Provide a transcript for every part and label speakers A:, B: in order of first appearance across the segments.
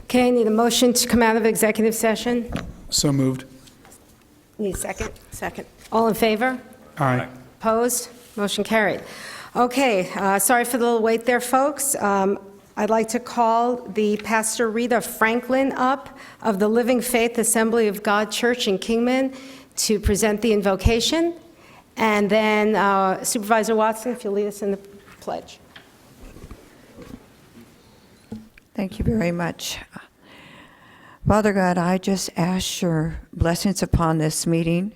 A: Okay, I need a motion to come out of executive session.
B: So moved.
A: Need a second? Second. All in favor?
B: Aye.
A: Opposed? Motion carried. Okay, sorry for the little wait there, folks. I'd like to call the Pastor Rita Franklin up of the Living Faith Assembly of God Church in Kingman to present the invocation. And then Supervisor Watson, if you'll lead us in the pledge.
C: Thank you very much. Father God, I just ask your blessings upon this meeting.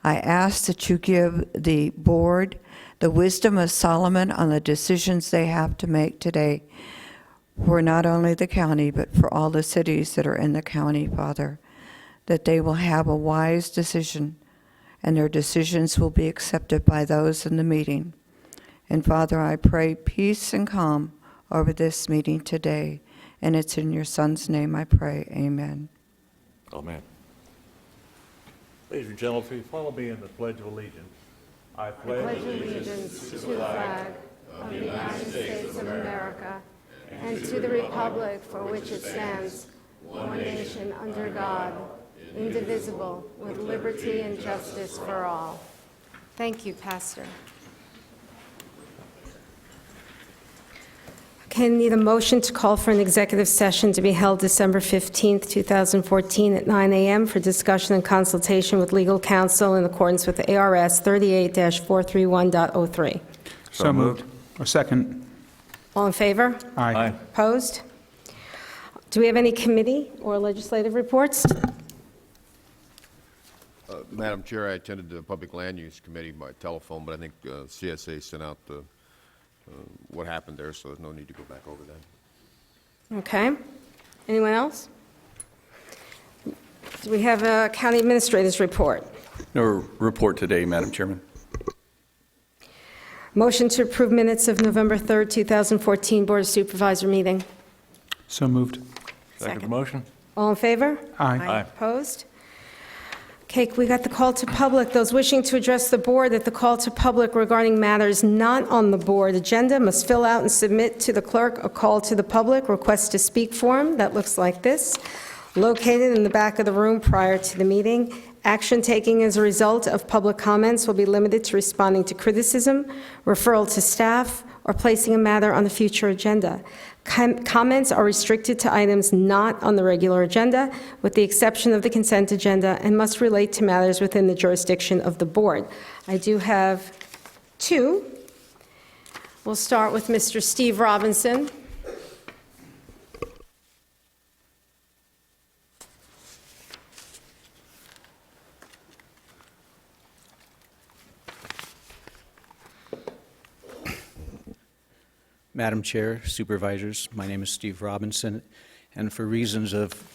C: I ask that you give the board the wisdom of Solomon on the decisions they have to make today for not only the county, but for all the cities that are in the county, Father, that they will have a wise decision and their decisions will be accepted by those in the meeting. And Father, I pray peace and calm over this meeting today. And it's in your Son's name I pray. Amen.
D: Amen. Ladies and gentlemen, if you follow me in the Pledge of Allegiance. I pledge
A: allegiance to the flag of the United States of America and to the republic for which it stands, one nation under God, indivisible, with liberty and justice for all. Thank you, Pastor. Okay, I need a motion to call for an executive session to be held December 15th, 2014 at 9 a.m. for discussion and consultation with legal counsel in accordance with ARS 38-431.03.
B: So moved. Or second.
A: All in favor?
B: Aye.
A: Opposed? Do we have any committee or legislative reports?
E: Madam Chair, I attended the Public Land Use Committee by telephone, but I think CSA sent out what happened there, so there's no need to go back over that.
A: Okay. Anyone else? Do we have a county administrator's report?
F: No report today, Madam Chairman.
A: Motion to approve minutes of November 3rd, 2014 Board of Supervisor meeting.
B: So moved.
D: Second motion.
A: All in favor?
B: Aye.
D: Aye.
A: Opposed? Okay, we got the call to public. Those wishing to address the board at the call to public regarding matters not on the board agenda must fill out and submit to the clerk a call to the public request to speak form that looks like this, located in the back of the room prior to the meeting. Action taking as a result of public comments will be limited to responding to criticism, referral to staff, or placing a matter on the future agenda. Comments are restricted to items not on the regular agenda, with the exception of the consent agenda, and must relate to matters within the jurisdiction of the board. I do have two. We'll start with Mr. Steve Robinson.
G: Madam Chair, Supervisors, my name is Steve Robinson, and for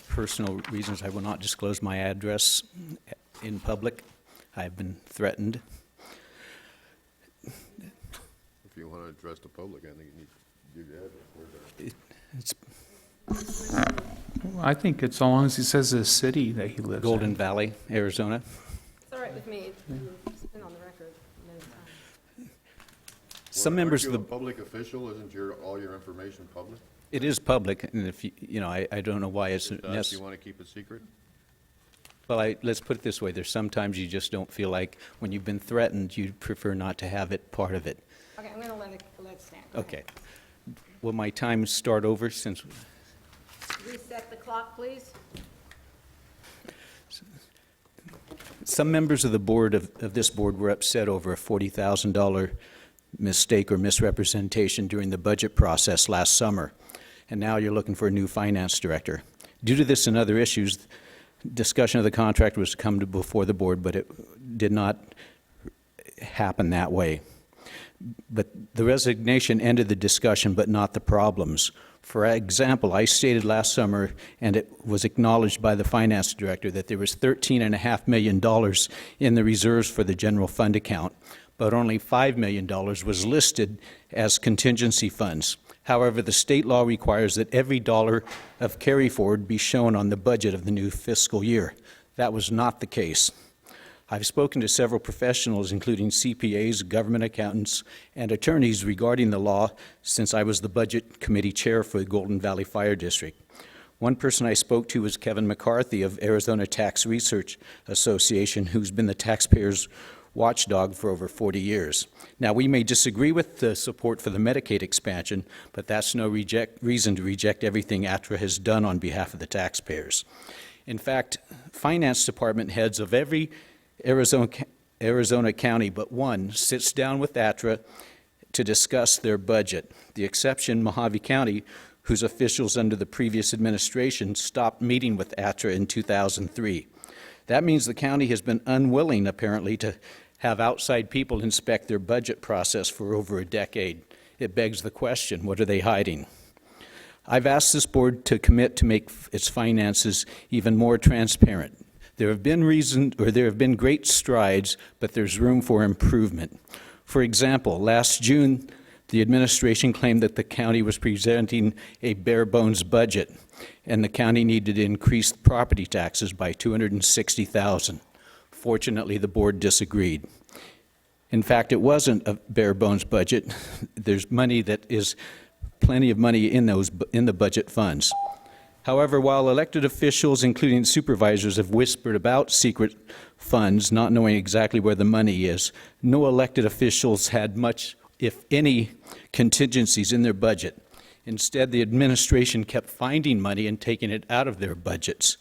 G: personal reasons, I will not disclose my address in public. I've been threatened.
E: If you want to address the public, I think you need to give your address.
G: It's
B: I think it's so long as he says the city that he lives
G: Golden
B: in.
G: Valley, Arizona.
A: It's all right with me. It's been on the record many times.
G: Some members of the...
E: Aren't you a public official? Isn't all your information public?
G: It is public, and if I don't know why it's
E: Do you
G: necessary.
E: want to keep it secret?
G: Well, let's put it this way. There's sometimes you just don't feel like, when you've been threatened, you prefer not to have it part of it.
A: Okay, I'm going to let it stand.
G: Okay. Will my time start over since...
A: Reset the clock, please.
G: Some members of the board of this board were upset over a $40,000 mistake or misrepresentation during the budget process last summer, and now you're looking for a new finance director. Due to this and other issues, discussion of the contract was to come before the board, but it did not happen that way. But the resignation ended the discussion, but not the problems. For example, I stated last summer, and it was acknowledged by the finance director, that there was $13.5 million in the reserves for the general fund account, but only $5 million was listed as contingency funds. However, the state law requires that every dollar of carry forward be shown on the budget of the new fiscal year. That was not the case. I've spoken to several professionals, including CPAs, government accountants, and attorneys regarding the law since I was the Budget Committee Chair for the Golden Valley Fire District. One person I spoke to was Kevin McCarthy of Arizona Tax Research Association, who's been the taxpayers' watchdog for over 40 years. Now, we may disagree with the support for the Medicaid expansion, but that's no reason to reject everything ATRA has done on behalf of the taxpayers. In fact, finance department heads of every Arizona county but one sits down with ATRA to discuss their budget. The exception, Mohave County, whose officials under the previous administration stopped meeting with ATRA in 2003. That means the county has been unwilling, apparently, to have outside people inspect their budget process for over a decade. It begs the question, what are they hiding? I've asked this board to commit to make its finances even more transparent. There have been great strides, but there's room for improvement. For example, last June, the administration claimed that the county was presenting a bare-bones budget, and the county needed to increase property taxes by $260,000. Fortunately, the board disagreed. In fact, it wasn't a bare-bones budget. There's money that is plenty of money in the budget funds. However, while elected officials, including supervisors, have whispered about secret funds, not knowing exactly where the money is, no elected officials had much, if any, contingencies in their budget. Instead, the administration kept finding money and taking it out of their budgets.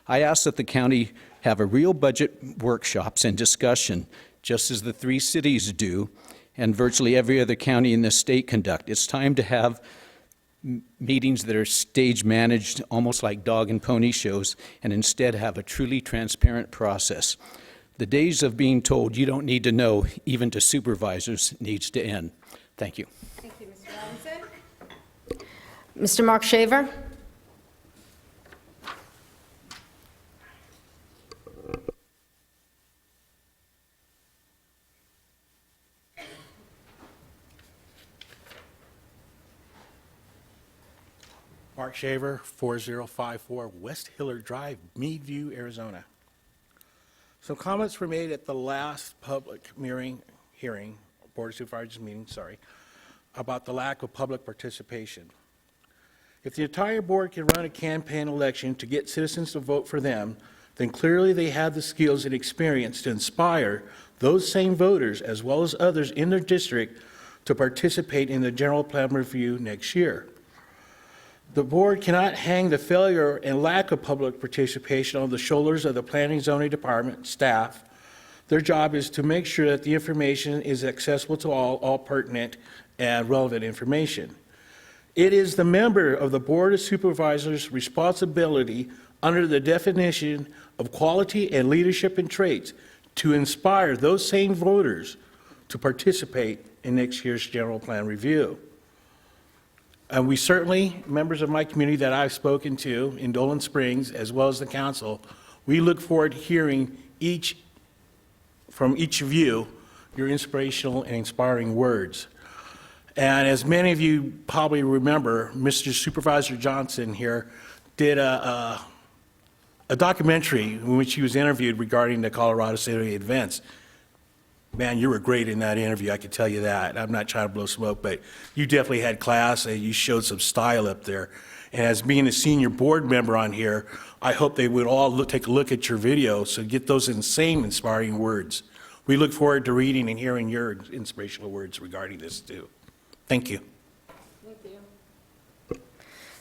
G: I asked that the county have a real budget workshops and discussion, just as the 3 cities do, and virtually every other county in the state conduct. It's time to have meetings that are stage managed, almost like dog and pony shows, and instead have a truly transparent process. The days of being told you don't need to know, even to supervisors, needs to end. Thank you.
A: Thank you, Mr. Robinson. Mr. Mark Shaver?
H: Mark Shaver, 4054 West Hillard Drive, Meadview, Arizona. Some comments were made at the last public hearing, Board of Supervisors meeting, about the lack of public participation. If the entire board can run a campaign election to get citizens to vote for them, then clearly they have the skills and experience to inspire those same voters, as well as others in their district, to participate in the general plan review next year. The board cannot hang the failure and lack of public participation on the shoulders of the Planning and Zoning Department staff. Their job is to make sure that the information is accessible to all pertinent and relevant information. It is the member of the Board of Supervisors' responsibility under the definition of quality and leadership and traits to inspire those same voters to participate in next year's general plan review. And we certainly, members of my community that I've spoken to in Dolan Springs, as well as the council, we look forward to hearing from each of you, your inspirational and inspiring words. And as many of you probably remember, Mr. Supervisor Johnson here did a documentary in which he was interviewed regarding the Colorado City events. Man, you were great in that interview, I can tell you that. I'm not trying to blow smoke, but you definitely had class and you showed some style up there. And as being a senior board member on here, I hope they would all take a look at your video, so get those same inspiring words. We look forward to reading and hearing your inspirational words regarding this too. Thank you.
A: Thank you.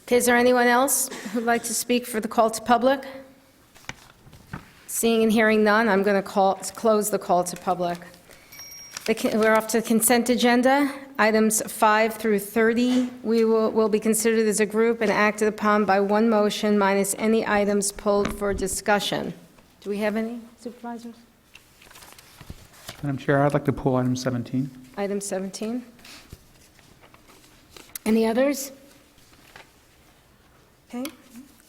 A: Okay, is there anyone else who'd like to speak for the call to public? Seeing and hearing none, I'm going to close the call to public. We're off to the consent agenda. Items 5 through 30 will be considered as a group and acted upon by one motion minus any items pulled for discussion. Do we have any, supervisors?
B: Madam Chair, I'd like to pull item 17.
A: Item 17. Any others? Okay,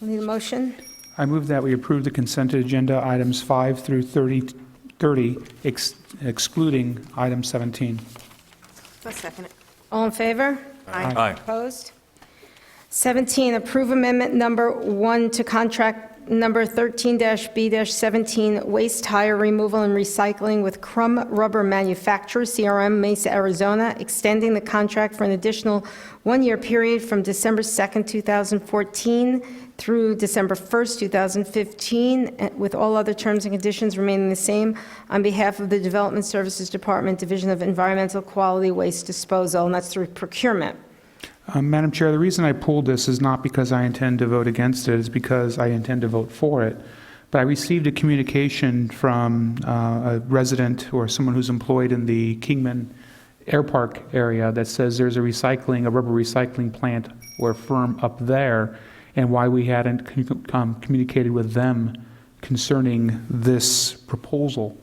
A: we need a motion.
B: I move that we approve the consent agenda items 5 through 30, excluding item 17.
I: I'll second it.
A: All in favor?
D: Aye.
A: Opposed? 17, approve amendment number 1 to contract number 13-B-17, waste tire removal and recycling with Crum Rubber Manufacturer, CRM, Mesa, Arizona, extending the contract for an additional one-year period from December 2nd, 2014 through December 1st, 2015, with all other terms and conditions remaining the same, on behalf of the Development Services Department, Division of Environmental Quality Waste Disposal, and that's through procurement.
B: Madam Chair, the reason I pulled this is not because I intend to vote against it, it's because I intend to vote for it. But I received a communication from a resident or someone who's employed in the Kingman Air Park area that says there's a rubber recycling plant or firm up there, and why we hadn't communicated with them concerning this proposal.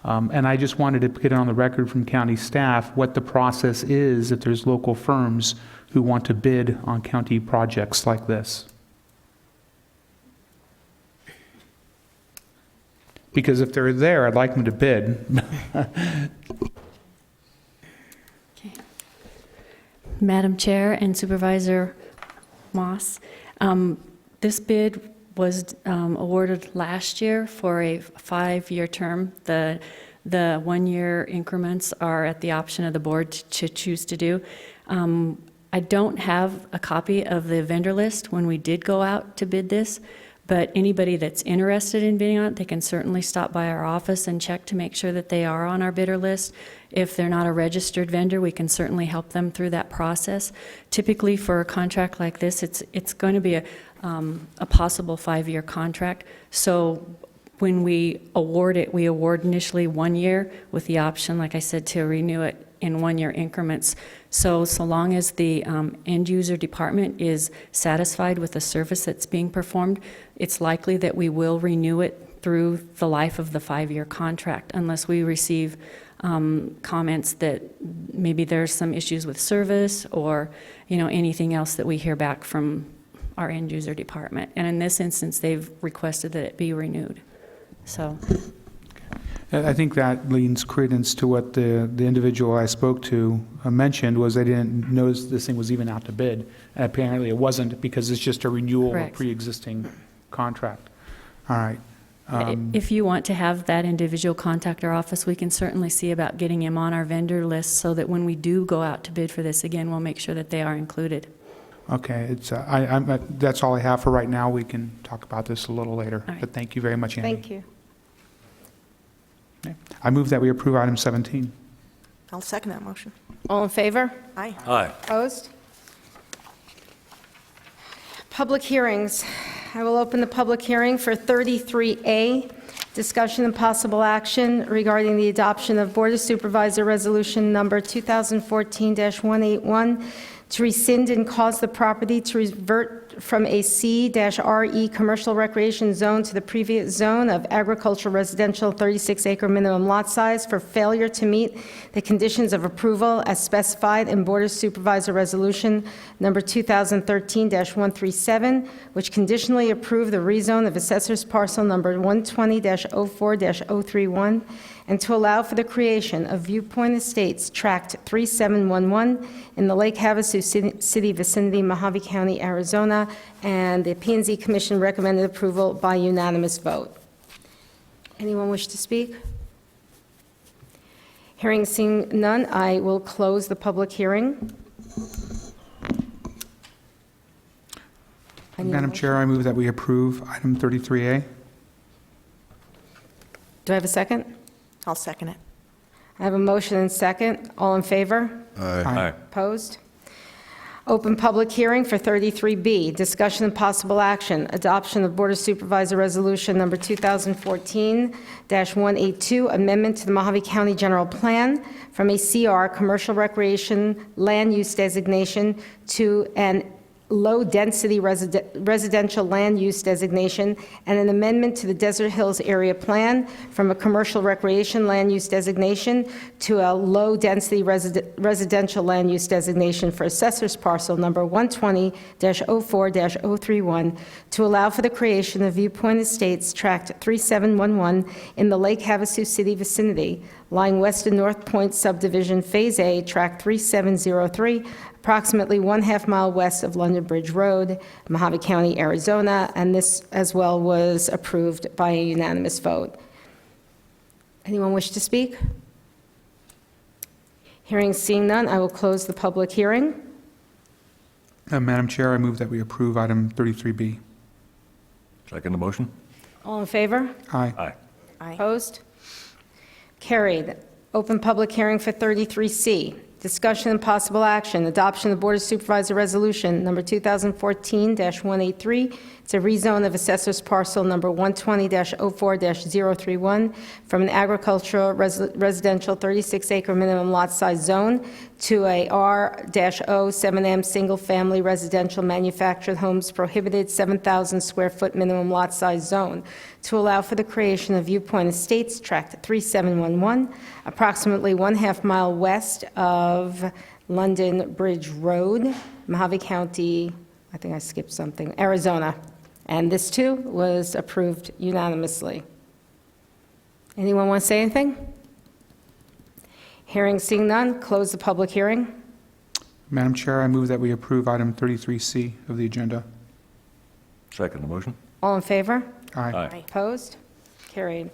B: And I just wanted to get it on the record from county staff what the process is if there's local firms who want to bid on county projects like this. Because if they're there, I'd like them to bid.
J: Madam Chair and Supervisor Moss, this bid was awarded last year for a 5-year term. The 1-year increments are at the option of the board to choose to do. I don't have a copy of the vendor list when we did go out to bid this, but anybody that's interested in bidding on it, they can certainly stop by our office and check to make sure that they are on our bidder list. If they're not a registered vendor, we can certainly help them through that process. Typically, for a contract like this, it's going to be a possible 5-year contract. So when we award it, we award initially 1 year with the option, like I said, to renew it in 1-year increments. So long as the end user department is satisfied with the service that's being performed, it's likely that we will renew it through the life of the 5-year contract, unless we receive comments that maybe there's some issues with service or anything else that we hear back from our end user department. And in this instance, they've requested that it be renewed. So
B: I think that leans credence to what the individual I spoke to mentioned, was they didn't notice this thing was even out to bid. And apparently it wasn't, because it's just a renewal
J: Correct.
B: of a pre-existing contract. All right.
J: If you want to have that individual contact our office, we can certainly see about getting him on our vendor list so that when we do go out to bid for this again, we'll make sure that they are included.
B: Okay, it's, that's all I have for right now. We can talk about this a little later.
J: All right.
B: But thank you very much, Annie.
A: Thank you.
B: Okay. I move that we approve item 17.
I: I'll second that motion.
A: All in favor?
I: Aye.
F: Aye.
A: Opposed? Public hearings. I will open the public hearing for 33A, discussion and possible action regarding the adoption of Board of Supervisor Resolution Number 2014-181 to rescind and cause the property to revert from a C-RE commercial recreation zone to the previous zone of agricultural residential 36-acre minimum lot size for failure to meet the conditions of approval as specified in Board of Supervisor Resolution Number 2013-137, which conditionally approved the rezone of Assessor's Parcel Number 120-04-031, and to allow for the creation of Viewpoint Estates, Tract 3711, in the Lake Havasu City vicinity, Mohave County, Arizona, and the P&Z Commission recommended approval by unanimous vote. Anyone wish to speak? Hearing seeing none, I will close the public hearing. I need a
B: Madam
A: motion.
B: Chair, I move that we approve item 33A.
A: Do I have a second?
I: I'll second it.
A: I have a motion and second. All in favor?
F: Aye.
A: Opposed? Open public hearing for 33B, discussion and possible action, adoption of Board of Supervisor Resolution Number 2014-182, amendment to the Mohave County General Plan from a CR, Commercial Recreation Land Use Designation, to an low-density residential land use designation, and an amendment to the Desert Hills Area Plan from a commercial recreation land use designation to a low-density residential land use designation for Assessor's Parcel Number 120-04-031 to allow for the creation of Viewpoint Estates, Tract 3711, in the Lake Havasu City vicinity, lying west of North Point Subdivision, Phase A, Tract 3703, approximately 1/2 mile west of London Bridge Road, Mohave County, Arizona, and this as well was approved by a unanimous vote. Anyone wish to speak? Hearing, seeing none, I will close the public hearing.
B: Madam Chair, I move that we approve item 33B.
D: Second the motion?
A: All in favor?
B: Aye.
D: Aye.
I: Aye.
A: Opposed? Carried. Open public hearing for 33C. Discussion and possible action, adoption of the Board of Supervisor Resolution Number 2014-183. It's a rezone of assessor's parcel number 120-04-031 from an agricultural residential 36-acre minimum lot size zone to a R-07M single-family residential manufactured homes prohibited 7,000 square foot minimum lot size zone to allow for the creation of Viewpoint Estates, Tract 3711, approximately 1/2 mile west of London Bridge Road, Mohave County, I think I skipped something, Arizona. And this, too, was approved unanimously. Anyone want to say anything? Hearing, seeing none, close the public hearing.
B: Madam Chair, I move that we approve item 33C of the agenda.
D: Second the motion?
A: All in favor?
B: Aye.
I: Aye.
A: Opposed? Carried.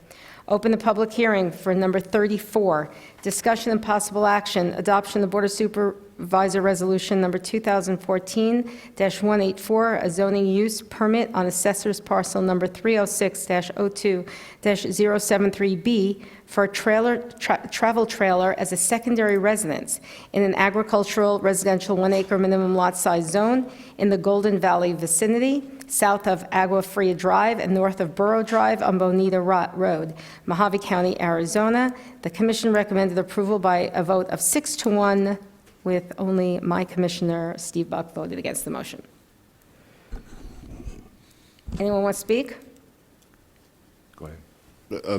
A: Open the public hearing for number 34, discussion and possible action, adoption of the Board of Supervisor Resolution Number 2014-184, a zoning use permit on assessor's parcel number 306-02-073B for a travel trailer as a secondary residence in an agricultural residential 1-acre minimum lot size zone in the Golden Valley vicinity, south of Agua Fria Drive and north of Burrow Drive on Bonita Road, Mohave County, Arizona. The commission recommended approval by a vote of 6-1, with only my commissioner, Steve Buck, voted against the motion. Anyone want to speak?
D: Go ahead.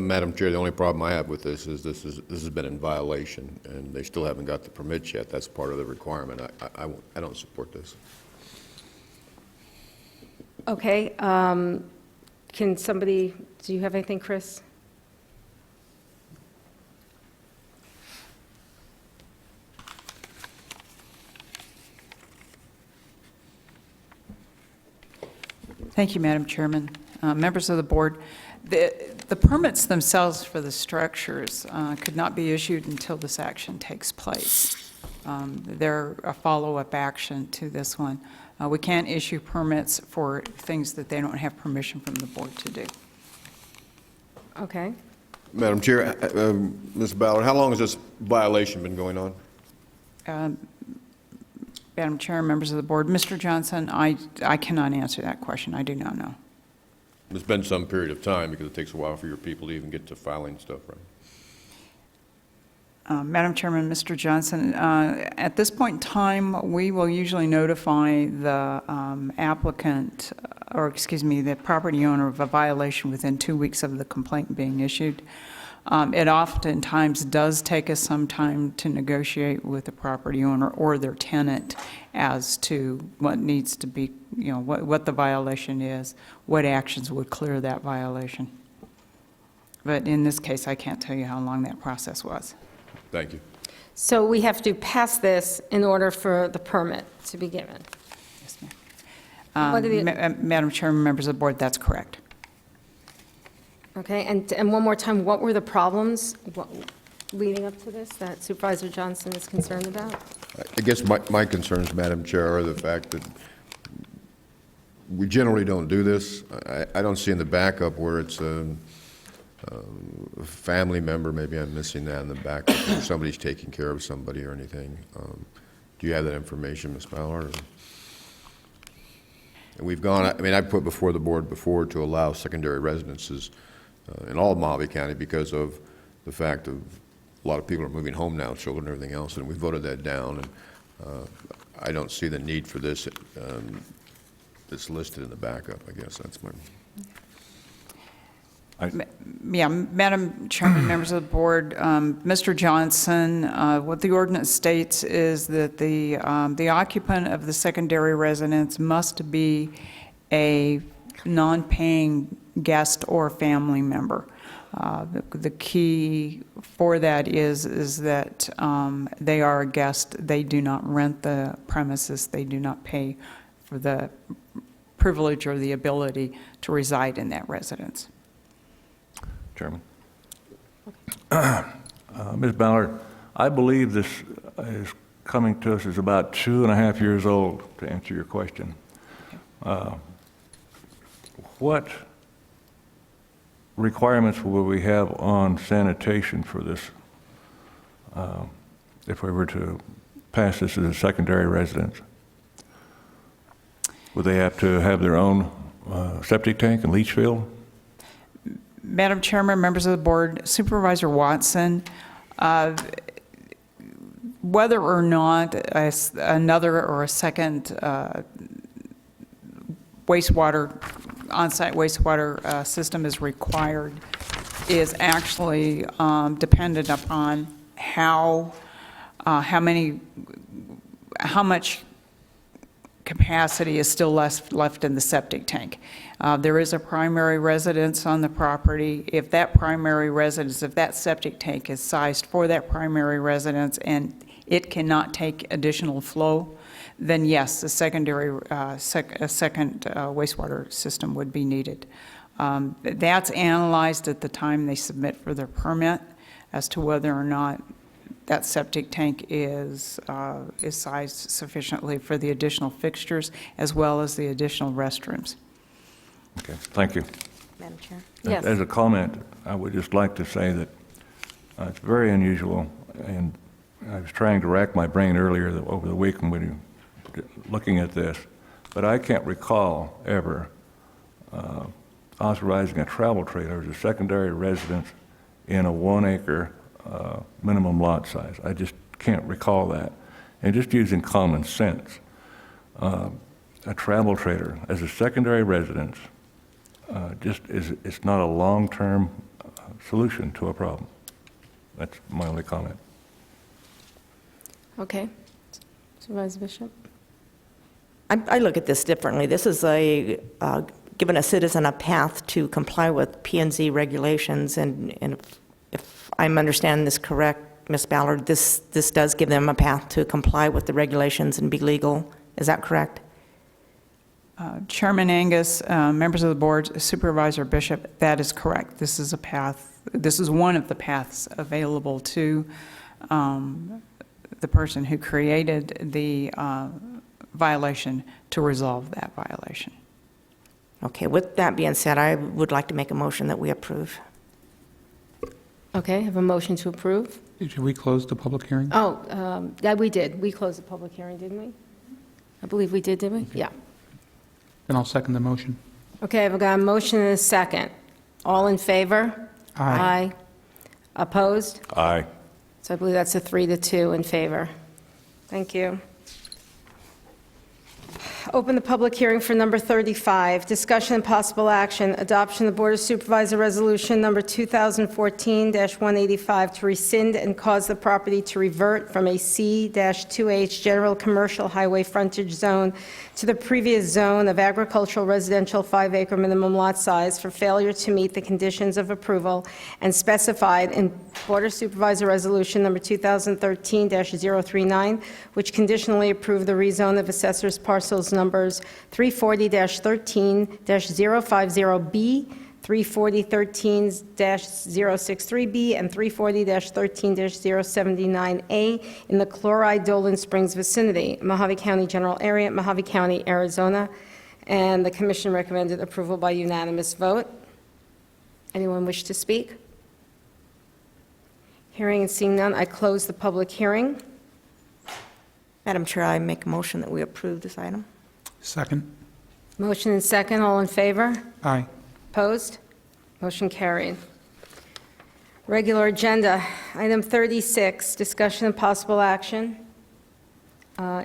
E: Madam Chair, the only problem I have with this has been in violation, and they still haven't got the permits yet. That's part of the requirement. I don't support this.
A: Okay, can somebody, do you have anything, Chris?
K: Thank you, Madam Chairman. Members of the board, the permits themselves for the structures could not be issued until this action takes place. They're a follow-up action to this one. We can't issue permits for things that they don't have permission from the board to do.
A: Okay.
E: Madam Chair, Ms. Ballard, how long has this violation been going on?
K: Madam Chair, members of the board, Mr. Johnson, I cannot answer that question. I do not know.
E: It's been some period of time because it takes a while for your people to even get to filing stuff, right?
K: Madam Chairman, Mr. Johnson, at this point in time, we will usually notify the applicant, or excuse me, the property owner of a violation within 2 weeks of the complaint being issued. It oftentimes does take us some time to negotiate with the property owner or their tenant as to what needs to be, you know, what the violation is, what actions would clear that violation. But in this case, I can't tell you how long that process was.
E: Thank you.
A: So we have to pass this in order for the permit to be given?
K: Yes, ma'am.
A: What are the-
K: Madam Chairman, members of the board, that's correct.
A: Okay, and one more time, what were the problems leading up to this that Supervisor Johnson is concerned about?
E: I guess my concerns, Madam Chair, are the fact that we generally don't do this. I don't see in the backup where it's a family member, maybe I'm missing that in the backup, if somebody's taking care of somebody or anything. Do you have that information, Ms. Ballard? And we've gone, I mean, I put before the board before to allow secondary residences in all of Mohave County because of the fact of a lot of people are moving home now, children and everything else, and we voted that down. And I don't see the need for this that's listed in the backup, I guess. That's my...
K: Yeah, Madam Chairman, members of the board, Mr. Johnson, what the ordinance states is that the occupant of the secondary residence must be a non-paying guest or family member. The key for that is that they are a guest. They do not rent the premises. They do not pay for the privilege or the ability to reside in that residence.
D: Chairman. Ms. Ballard, I believe this is coming to us as about 2.5 years old, to answer your question. What requirements will we have on sanitation for this, if we were to pass this as a secondary residence? Would they have to have their own septic tank and leach field?
K: Madam Chairman, members of the board, Supervisor Watson, whether or not another or a second on-site wastewater system is required is actually dependent upon how much capacity is still left in the septic tank. There is a primary residence on the property. If that septic tank is sized for that primary residence and it cannot take additional flow, then yes, a second wastewater system would be needed. That's analyzed at the time they submit for their permit as to whether or not that septic tank is sized sufficiently for the additional fixtures as well as the additional restrooms.
D: Okay, thank you.
I: Madam Chair.
A: Yes.
D: As a comment, I would just like to say that it's very unusual, and I was trying to rack my brain earlier over the week when we were looking at this, but I can't recall ever authorizing a travel trailer as a secondary residence in a 1-acre minimum lot size. I just can't recall that. And just using common sense, a travel trailer as a secondary residence it's not a long-term solution to a problem. That's my only comment.
A: Okay. Supervisor Bishop?
I: I look at this differently. This is giving a citizen a path to comply with P&Z regulations, and if I'm understanding this correct, Ms. Ballard, this does give them a path to comply with the regulations and be legal. Is that correct?
K: Chairman Angus, members of the board, Supervisor Bishop, that is correct. This is a path. This is one of the paths available to the person who created the violation to resolve that violation.
I: Okay, with that being said, I would like to make a motion that we approve.
A: Okay, I have a motion to approve.
B: Did we close the public hearing?
A: Oh, yeah, we did. We closed the public hearing, didn't we? I believe we did we? Yeah.
B: Then I'll second the motion.
A: Okay, I've got a motion and a second. All in favor?
B: Aye.
A: Opposed?
D: Aye.
A: So I believe that's a 3-2 in favor. Thank you. Open the public hearing for number 35, discussion and possible action, adoption of the Board of Supervisor Resolution number 2014-185 to rescind and cause the property to revert from a C-2H general commercial highway frontage zone to the previous zone of agricultural residential 5-acre minimum lot size for failure to meet the conditions of approval and specified in Board of Supervisor Resolution number 2013-039, which conditionally approved the rezone of assessors parcels numbers 340-13-050B, 340-13-063B, and 340-13-079A in the Chloride-Dolan Springs vicinity, Mohave County General Area, Mohave County, Arizona. And the commission recommended approval by unanimous vote. Anyone wish to speak? Hearing and seeing none, I close the public hearing.
I: Madam Chair, I make a motion that we approve this item.
B: Second.
A: Motion and second, all in favor?
B: Aye.
A: Opposed? Motion carried. Regular agenda, item 36, discussion and possible action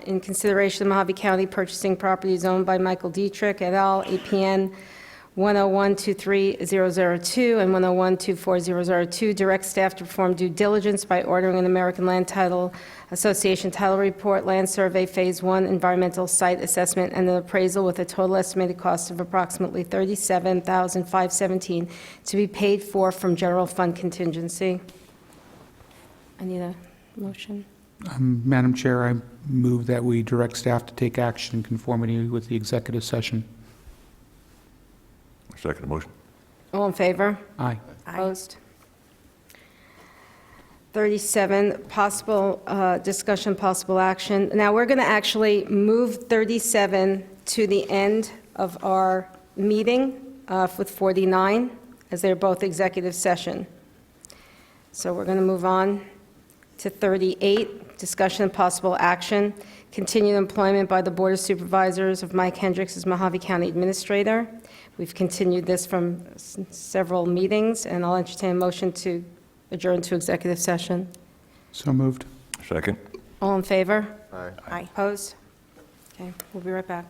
A: in consideration of Mohave County purchasing properties owned by Michael Dietrich et al., APN 101-23002 and 101-24002, direct staff to perform due diligence by ordering an American Land Title Association title report, land survey, Phase 1, environmental site assessment, and an appraisal with a total estimated cost of approximately $37,517 to be paid for from general fund contingency. I need a motion.
B: Madam Chair, I move that we direct staff to take action in conformity with the executive session.
D: Second motion.
A: All in favor?
B: Aye.
A: Opposed? 37, possible discussion, possible action. Now, we're going to actually move 37 to the end of our meeting with 49, as they're both executive session. So we're going to move on to 38, discussion and possible action, continued employment by the Board of Supervisors of Mike Hendricks as Mohave County Administrator. We've continued this from several meetings, and I'll entertain a motion to adjourn to executive session.
B: So moved.
D: Second.
A: All in favor?
E: Aye.
I: Aye.
A: Opposed? Okay, we'll be right back.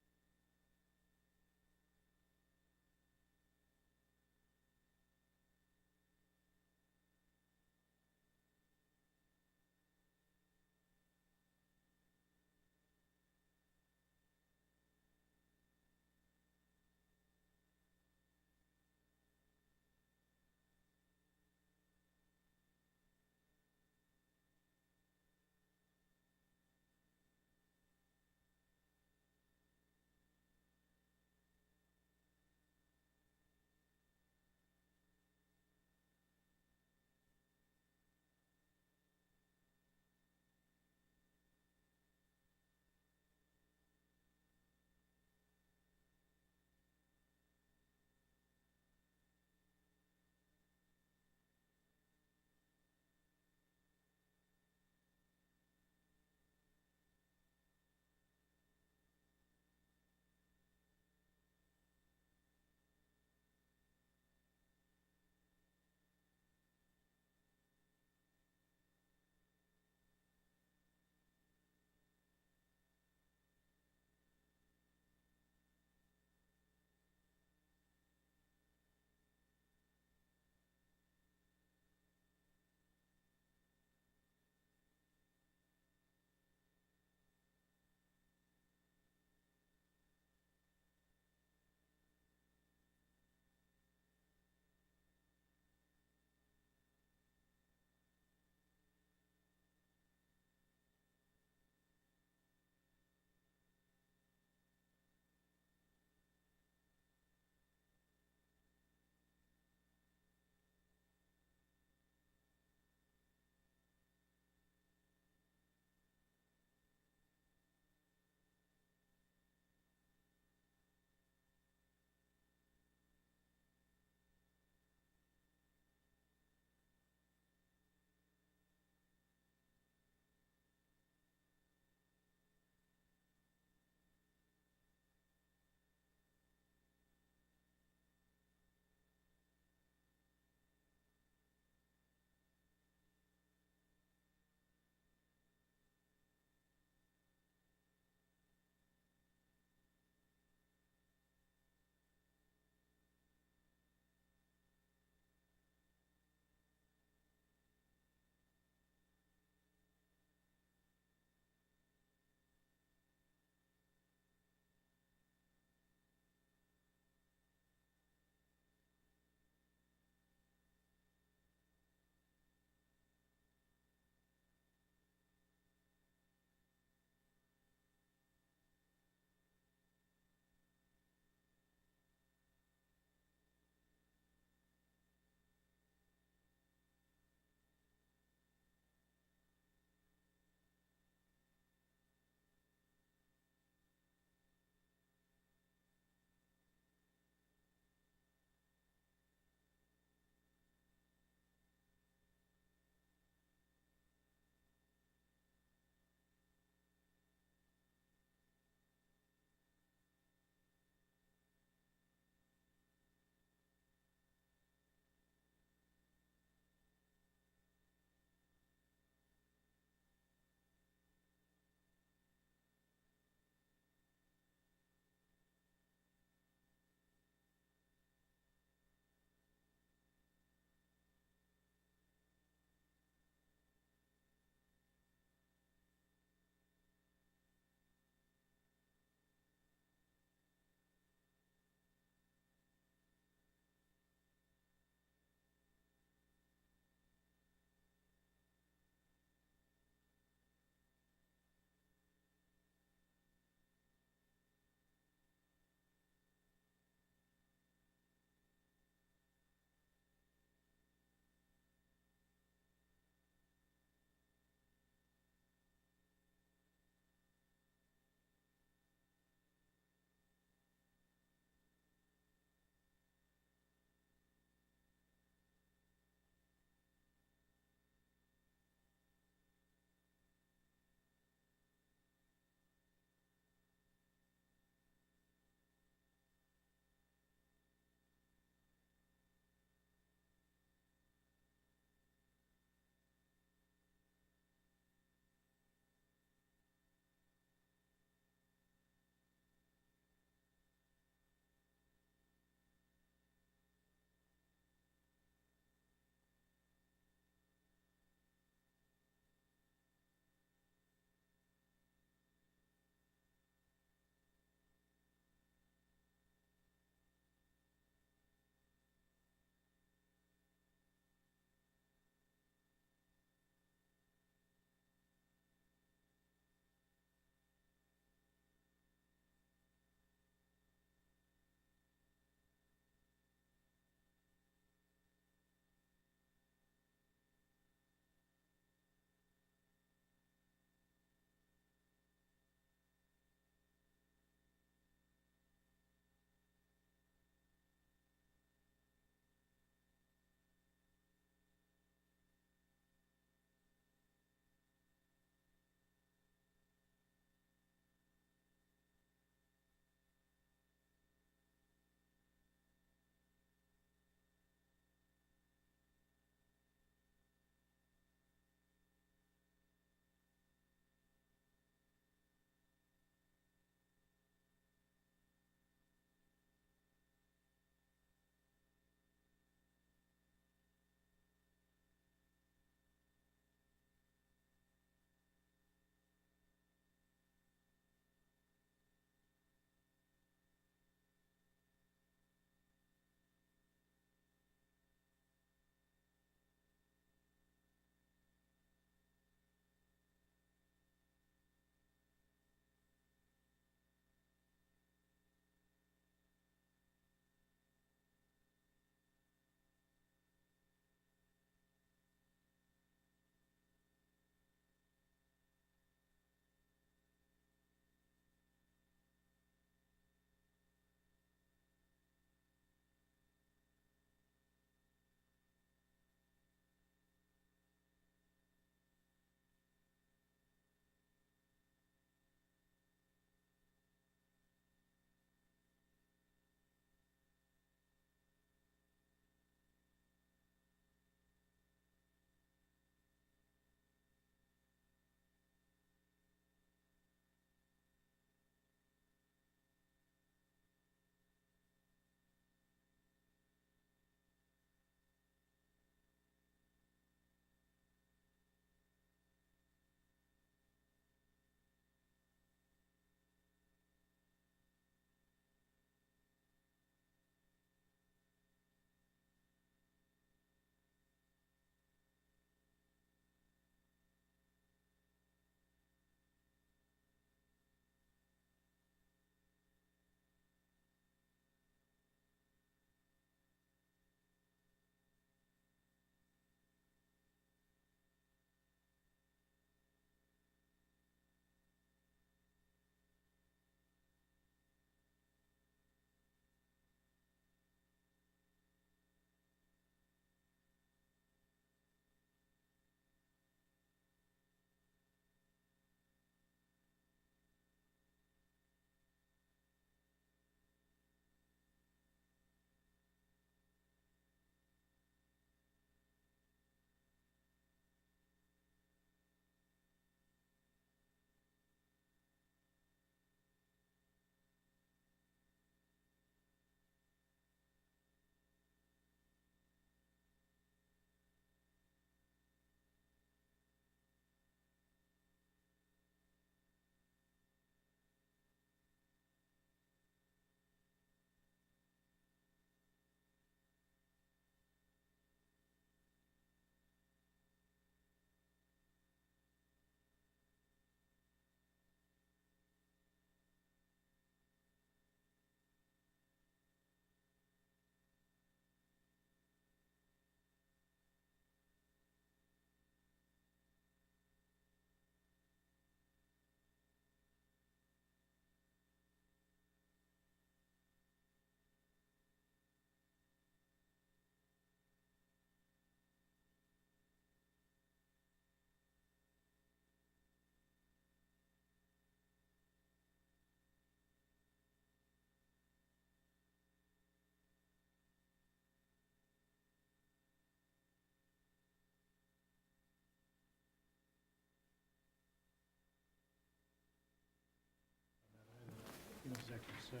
A: This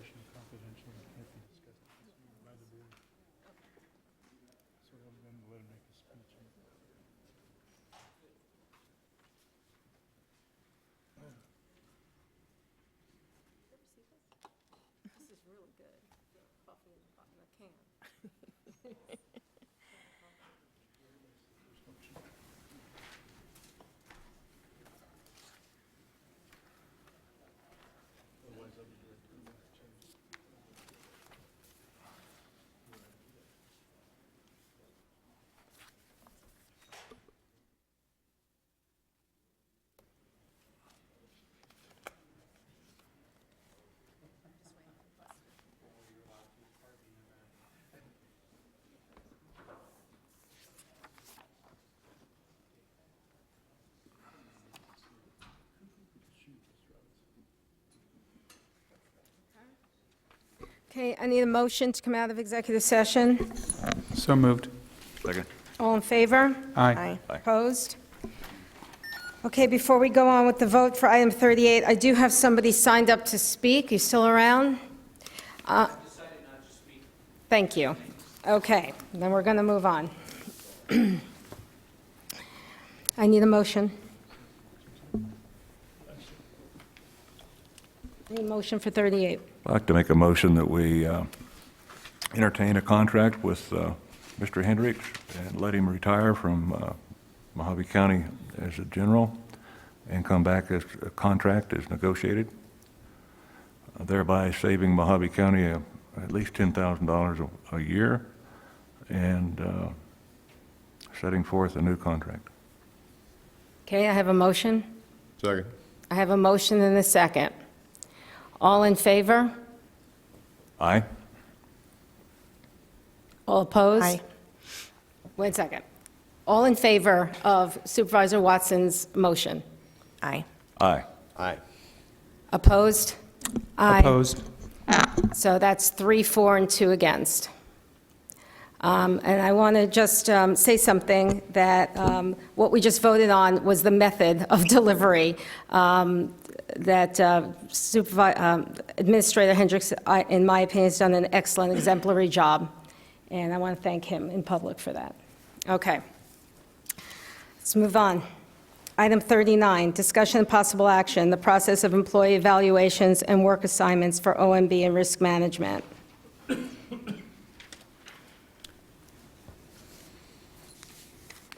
A: is really good. Coffee in a can. Okay, I need a motion to come out of executive session.
B: So moved.
D: Second.
A: All in favor?
B: Aye.
A: Opposed? Okay, before we go on with the vote for item 38, I do have somebody signed up to speak. You still around? Thank you. Okay, then we're going to move on. I need a motion. I need a motion for 38.
D: I'd like to make a motion that we entertain a contract with Mr. Hendricks and let him retire from Mohave County as a general and come back as a contract as negotiated, thereby saving Mohave County at least $10,000 a year and setting forth a new contract.
A: Okay, I have a motion.
E: Second.
A: I have a motion and a second. All in favor?
D: Aye?
A: All opposed?
I: Aye.
A: Wait a second. All in favor of Supervisor Watson's motion?
I: Aye.
D: Aye.
E: Aye.
A: Opposed? Aye.
B: Opposed.
A: So that's 3, 4, and 2 against. And I want to just say something that what we just voted on was the method of delivery that Administrator Hendricks, in my opinion, has done an excellent, exemplary job. And I want to thank him in public for that. Okay. Let's move on. Item 39, discussion and possible action, the process of employee evaluations and work assignments for OMB and risk management.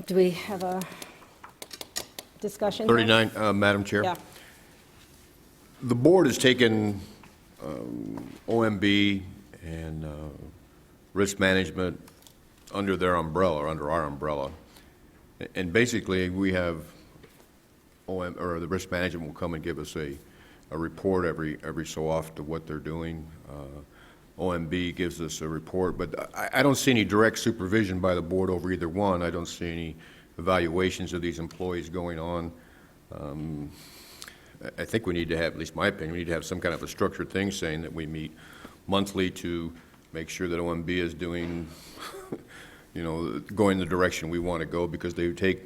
A: Do we have a discussion?
E: 39, Madam Chair.
A: Yeah.
E: The board has taken OMB and risk management under their umbrella, or under our umbrella. And basically, we have or the risk management will come and give us a report every so often of what they're doing. OMB gives us a report, but I don't see any direct supervision by the board over either one. I don't see any evaluations of these employees going on. I think we need to have, at least my opinion, we need to have some kind of a structured thing saying that we meet monthly to make sure that OMB is doing, going the direction we want to go, because they take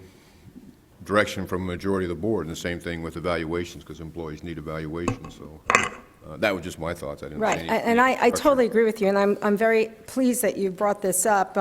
E: direction from a majority of the board, and the same thing with evaluations, because employees need evaluations. So that was just my thoughts. I didn't
A: Right,
E: see any
A: and I
E: structure.
A: totally agree with you, and I'm very pleased that you brought this up.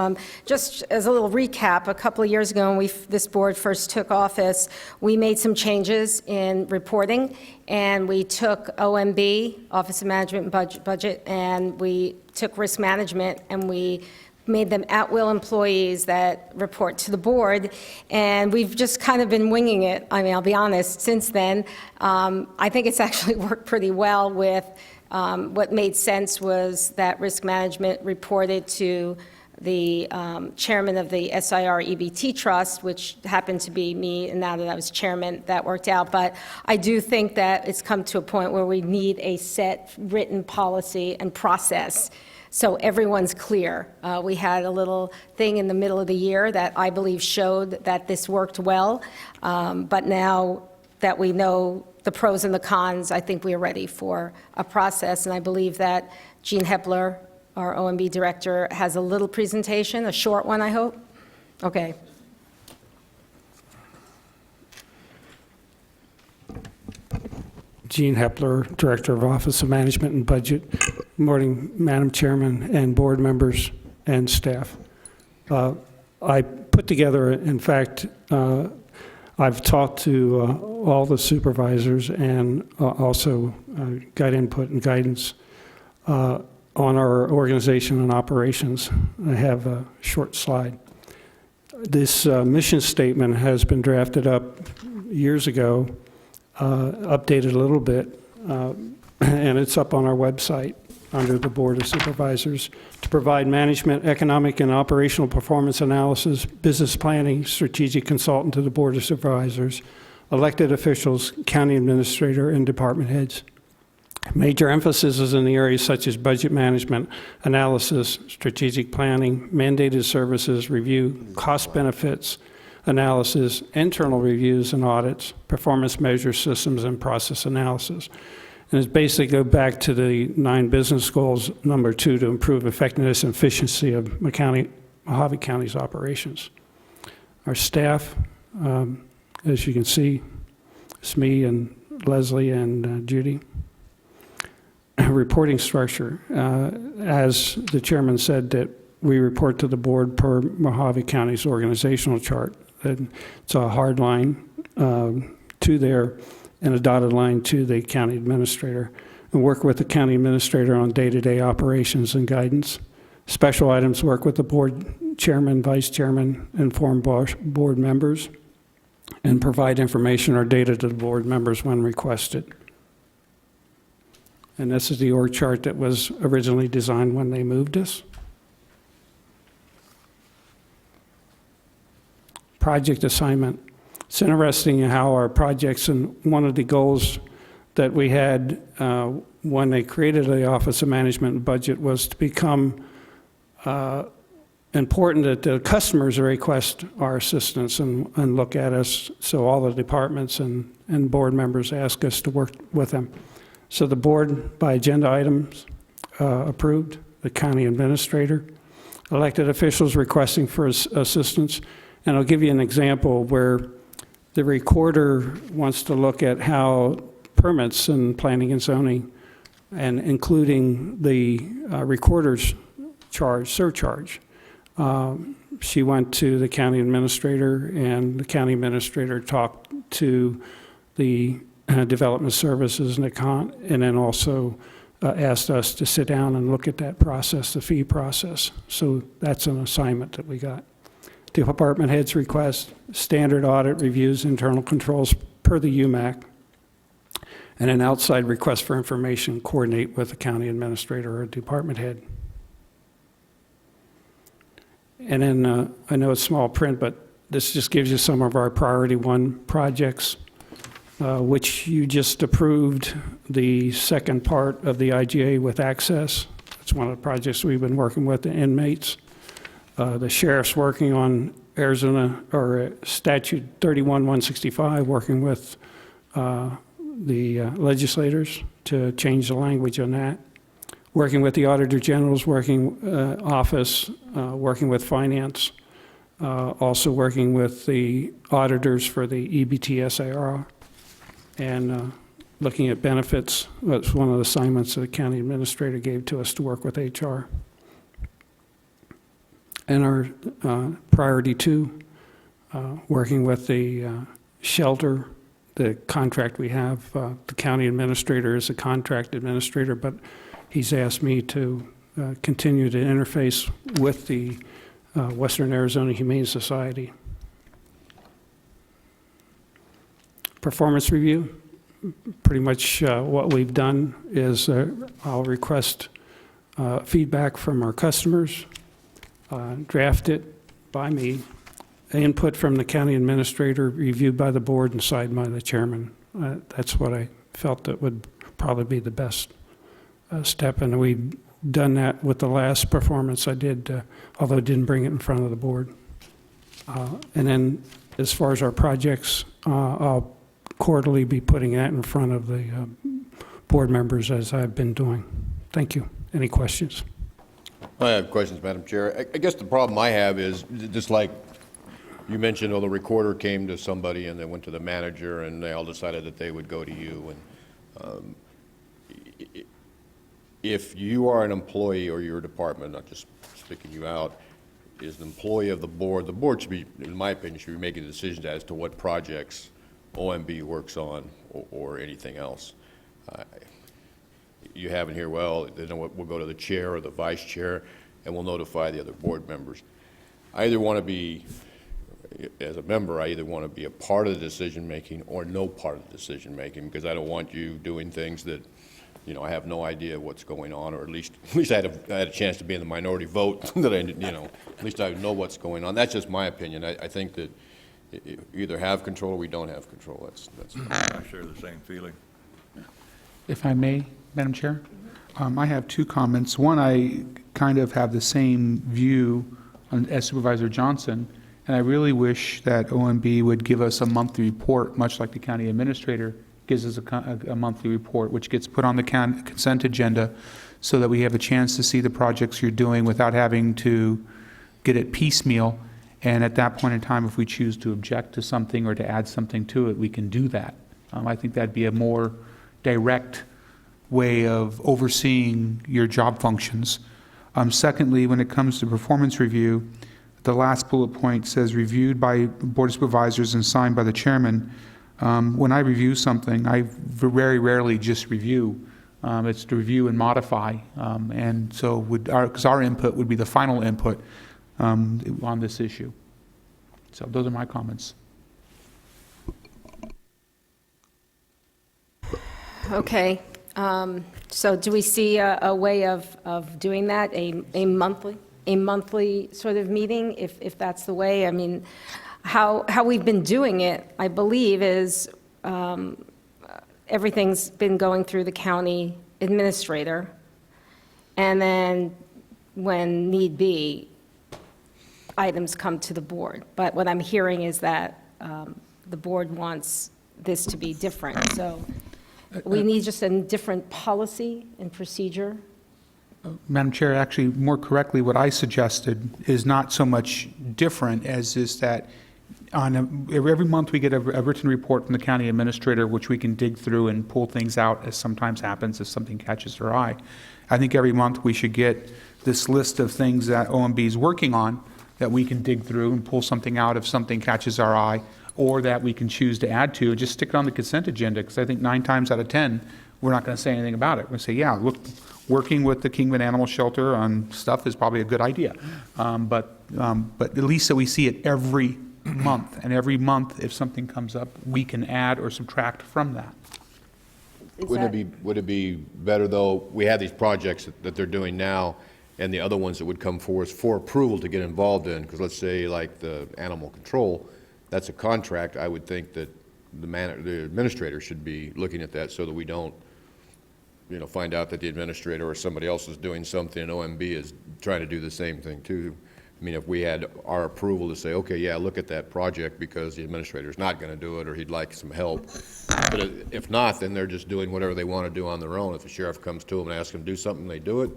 A: Just as a little recap, a couple of years ago when this board first took office, we made some changes in reporting, and we took OMB, Office of Management and Budget, and we took risk management, and we made them at-will employees that report to the board, and we've just kind of been winging it. I mean, I'll be honest, since then. I think it's actually worked pretty well with what made sense was that risk management reported to the chairman of the SIR EBT Trust, which happened to be me, and now that I was chairman, that worked out. But I do think that it's come to a point where we need a set written policy and process so everyone's clear. We had a little thing in the middle of the year that I believe showed that this worked well, but now that we know the pros and the cons, I think we are ready for a process, and I believe that Jean Hepler, our OMB director, has a little presentation, a short one, I hope? Okay.
L: Gene Hepler, Director of Office of Management and Budget. Good morning, Madam Chairman and board members and staff. I put together, in fact, I've talked to all the supervisors and also got input and guidance on our organization and operations. I have a short slide. This mission statement has been drafted up years ago, updated a little bit, and it's up on our website under the Board of Supervisors to provide management, economic, and operational performance analysis, business planning, strategic consultant to the Board of Supervisors, elected officials, county administrator, and department heads. Major emphasis is in the areas such as budget management, analysis, strategic planning, mandated services, review, cost benefits, analysis, internal reviews and audits, performance measure systems, and process analysis. And it's basically go back to the 9 business goals, number 2, to improve effectiveness and efficiency of Mohave County's operations. Our staff, as you can see, it's me and Leslie and Judy. Reporting structure, as the chairman said, that we report to the board per Mohave County's organizational chart. And it's a hard line to there and a dotted line to the county administrator, and work with the county administrator on day-to-day operations and guidance. Special items work with the board chairman, vice chairman, inform board members, and provide information or data to the board members when requested. And this is the org chart that was originally designed when they moved us. Project assignment. It's interesting how our projects, and one of the goals that we had when they created the Office of Management and Budget was to become important that the customers request our assistance and look at us, so all the departments and board members ask us to work with them. So the board, by agenda items, approved, the county administrator, elected officials requesting for assistance. And I'll give you an example where the recorder wants to look at how permits and planning and zoning, and including the recorder's surcharge. She went to the county administrator, and the county administrator talked to the development services and then also asked us to sit down and look at that process, the fee process. So that's an assignment that we got. Department heads request standard audit reviews, internal controls per the UMAC, and an outside request for information coordinate with the county administrator or department head. And then I know it's small print, but this just gives you some of our priority 1 projects, which you just approved the second part of the IGA with access. It's one of the projects we've been working with the inmates. The sheriff's working on Arizona, or Statute 31165, working with the legislators to change the language on that. Working with the Auditor General's office, working with finance, also working with the auditors for the EBT-SAR, and looking at benefits. That's one of the assignments that the county administrator gave to us to work with HR. And our priority 2, working with the shelter, the contract we have. The county administrator is a contract administrator, but he's asked me to continue to interface with the Western Arizona Humane Society. Performance review. Pretty much what we've done is I'll request feedback from our customers, draft it by me, input from the county administrator, reviewed by the board, and signed by the chairman. That's what I felt that would probably be the best step, and we've done that with the last performance I did, although I didn't bring it in front of the board. And then as far as our projects, I'll quarterly be putting that in front of the board members as I've been doing. Thank you. Any questions?
E: I have questions, Madam Chair. I guess the problem I have is, just like you mentioned, the recorder came to somebody and they went to the manager and they all decided that they would go to you. If you are an employee or your department, not just sticking you out, is an employee of the board should be, in my opinion, should be making decisions as to what projects OMB works on or anything else. You have in here, well, then we'll go to the chair or the vice chair, and we'll notify the other board members. I either want to be, as a member, I either want to be a part of the decision-making or no part of the decision-making, because I don't want you doing things that, you know, I have no idea what's going on, or at least I had a chance to be in the minority vote that I, you know, at least I know what's going on. That's just my opinion. I think that you either have control or we don't have control. That's
D: I share the same feeling.
B: If I may, Madam Chair, I have two comments. One, I kind of have the same view as Supervisor Johnson, and I really wish that OMB would give us a monthly report, much like the county administrator gives us a monthly report, which gets put on the consent agenda so that we have a chance to see the projects you're doing without having to get it piecemeal. And at that point in time, if we choose to object to something or to add something to it, we can do that. I think that'd be a more direct way of overseeing your job functions. Secondly, when it comes to performance review, the last bullet point says reviewed by Board of Supervisors and signed by the chairman. When I review something, I very rarely just review. It's to review and modify. And so because our input would be the final input on this issue. So those are my comments.
A: Okay. So do we see a way of doing that, a monthly sort of meeting, if that's the way? I mean, how we've been doing it, I believe, is everything's been going through the county administrator, and then when need be, items come to the board. But what I'm hearing is that the board wants this to be different. So we need just a different policy and procedure.
B: Madam Chair, actually, more correctly, what I suggested is not so much different as is that every month we get a written report from the county administrator, which we can dig through and pull things out, as sometimes happens if something catches our eye. I think every month we should get this list of things that OMB is working on that we can dig through and pull something out if something catches our eye, or that we can choose to add to, and just stick it on the consent agenda, because I think 9 times out of 10, we're not going to say anything about it. We're going to say, yeah, look, working with the Kingman Animal Shelter on stuff is probably a good idea. But at least so we see it every month, and every month, if something comes up, we can add or subtract from that.
E: Would it be better, though, we have these projects that they're doing now, and the other ones that would come forth for approval to get involved in, because let's say like the animal control, that's a contract. I would think that the administrator should be looking at that so that we don't, you know, find out that the administrator or somebody else is doing something and OMB is trying to do the same thing too. I mean, if we had our approval to say, okay, yeah, look at that project because the administrator's not going to do it or he'd like some help. But if not, then they're just doing whatever they want to do on their own. If the sheriff comes to them and asks them to do something, they do it,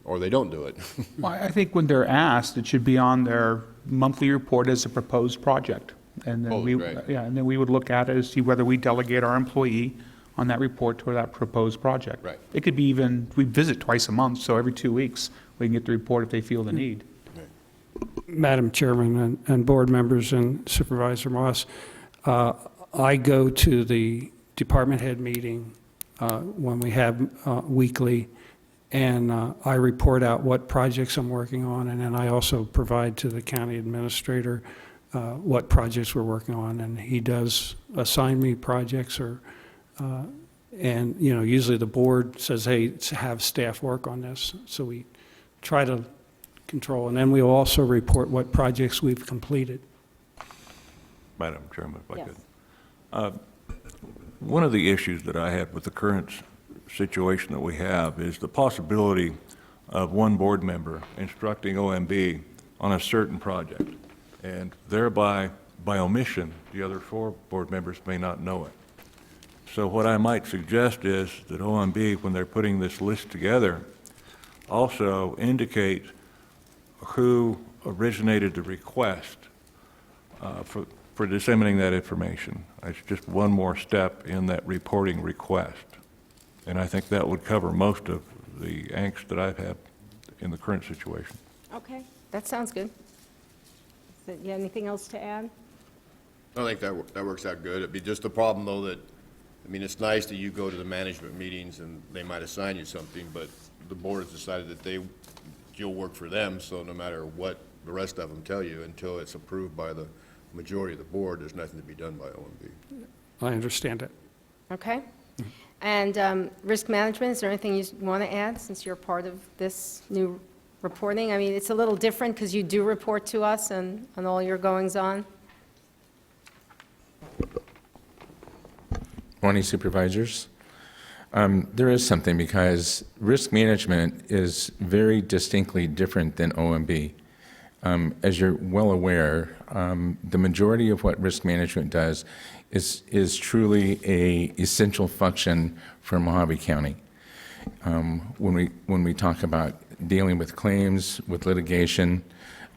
E: or they don't do it.
B: Well, I think when they're asked, it should be on their monthly report as a proposed project. And then and then we would look at it and see whether we delegate our employee on that report to that proposed project.
E: Right.
B: It could be even, we visit twice a month, so every 2 weeks, we can get the report if they feel the need.
L: Madam Chairman and board members and Supervisor Moss, I go to the department head meeting when we have weekly, and I report out what projects I'm working on, and then I also provide to the county administrator what projects we're working on, and he does assign me projects, and you know, usually the board says, hey, have staff work on this, so we try to control, and then we'll also report what projects we've completed.
D: Madam Chairman, if I
A: Yes.
D: could. One of the issues that I had with the current situation that we have is the possibility of one board member instructing OMB on a certain project, and thereby, by omission, the other 4 board members may not know it. So what I might suggest is that OMB, when they're putting this list together, also indicate who originated the request for disseminating that information. It's just one more step in that reporting request. And I think that would cover most of the angst that I've had in the current situation.
A: Okay, that sounds good. You have anything else to add?
E: I think that works out good. It'd be just a problem, though, that, I mean, it's nice that you go to the management meetings and they might assign you something, but the board has decided that you'll work for them, so no matter what the rest of them tell you, until it's approved by the majority of the board, there's nothing to be done by OMB.
L: I understand it.
A: Okay. And risk management, is there anything you want to add, since you're part of this new reporting? I mean, it's a little different because you do report to us on all your goings-on.
M: Morning, Supervisors. There is something, because risk management is very distinctly different than OMB. As you're well aware, the majority of what risk management does is truly a essential function for Mohave County. When we talk about dealing with claims, with litigation,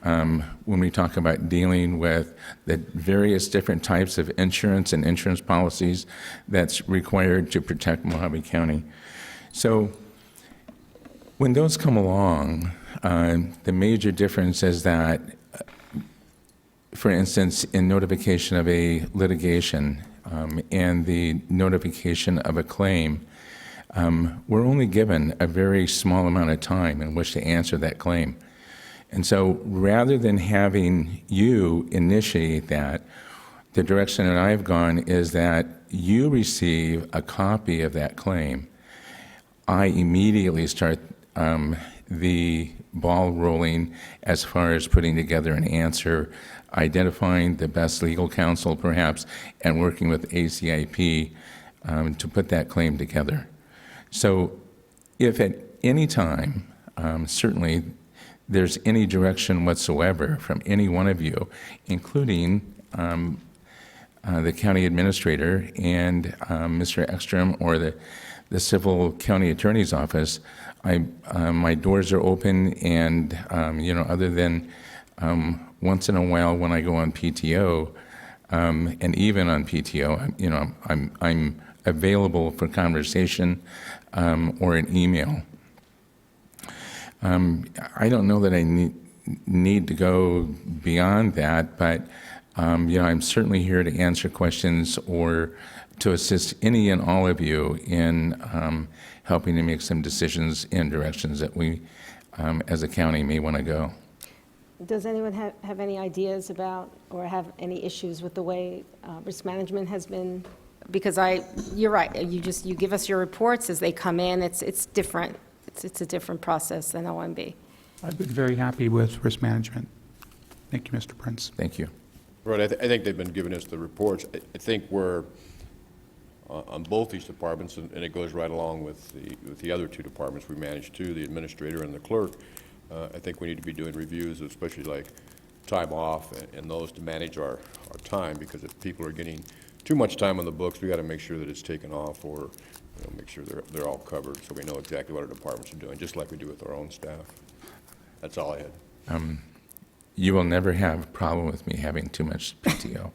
M: when we talk about dealing with the various different types of insurance and insurance policies that's required to protect Mohave County. So when those come along, the major difference is that, for instance, in notification of a litigation and the notification of a claim, we're only given a very small amount of time in which to answer that claim. And so rather than having you initiate that, the direction that I've gone is that you receive a copy of that claim. I immediately start the ball rolling as far as putting together an answer, identifying the best legal counsel perhaps, and working with ACIP to put that claim together. So if at any time, certainly there's any direction whatsoever from any one of you, including the county administrator and Mr. Ekstrom or the civil county attorney's office, my doors are open, and other than once in a while when I go on PTO, and even on PTO, I'm available for conversation or an email. I don't know that I need to go beyond that, but I'm certainly here to answer questions or to assist any and all of you in helping to make some decisions in directions that we, as a county, may want to go.
A: Does anyone have any ideas about or have any issues with the way risk management has been? Because you're right, you give us your reports as they come in. It's different. It's a different process than OMB.
B: I've been very happy with risk management. Thank you, Mr. Prince.
M: Thank you.
E: Right, I think they've been giving us the reports. I think we're, on both these departments, and it goes right along with the other two departments we manage too, the administrator and the clerk, I think we need to be doing reviews, especially like time off and those to manage our time, because if people are getting too much time on the books, we got to make sure that it's taken off, or make sure they're all covered, so we know exactly what our departments are doing, just like we do with our own staff. That's all I had.
M: You will never have a problem with me having too much PTO.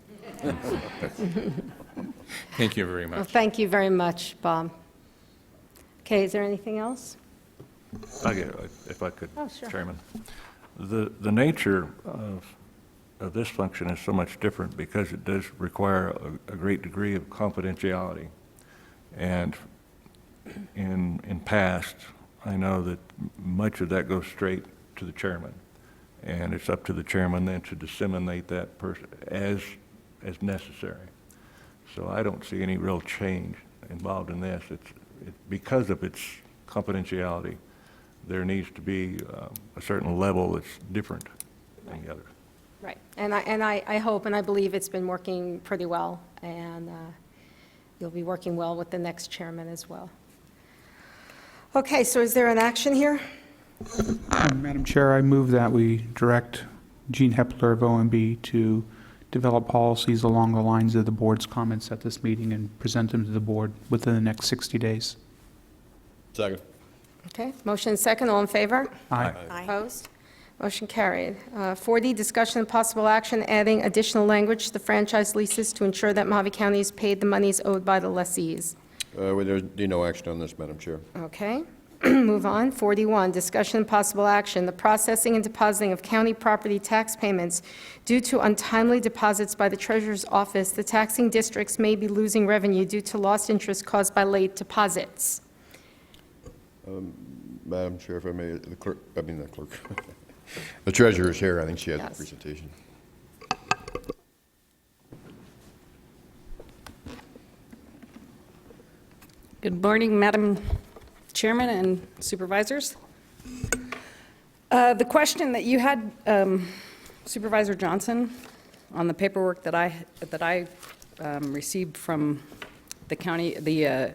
M: Thank you very much.
A: Well, thank you very much, Bob. Okay, is there anything else?
D: If I could,
A: Oh, sure.
D: Chairman. The nature of this function is so much different because it does require a great degree of confidentiality. And in past, I know that much of that goes straight to the chairman, and it's up to the chairman then to disseminate that person as necessary. So I don't see any real change involved in this. It's because of its confidentiality. There needs to be a certain level that's different than the other.
A: Right, and I hope and I believe it's been working pretty well, and you'll be working well with the next chairman as well. Okay, so is there an action here?
B: Madam Chair, I move that we direct Gene Hepler of OMB to develop policies along the lines of the board's comments at this meeting and present them to the board within the next 60 days.
E: Second.
A: Okay, motion second, all in favor?
B: Aye.
A: Opposed? Motion carried. 4D, discussion and possible action adding additional language to the franchise leases to ensure that Mohave County has paid the monies owed by the lessees.
E: There's no action on this, Madam Chair.
A: Okay. Move on. 41, discussion and possible action. The processing and depositing of county property tax payments due to untimely deposits by the Treasurer's Office. The taxing districts may be losing revenue due to lost interest caused by late deposits.
E: Madam Chair, if I may, the treasurer is here. I think she has a
A: Yes.
E: presentation.
N: Good morning, Madam Chairman and Supervisors. The question that you had, Supervisor Johnson, on the paperwork that I received from the county, the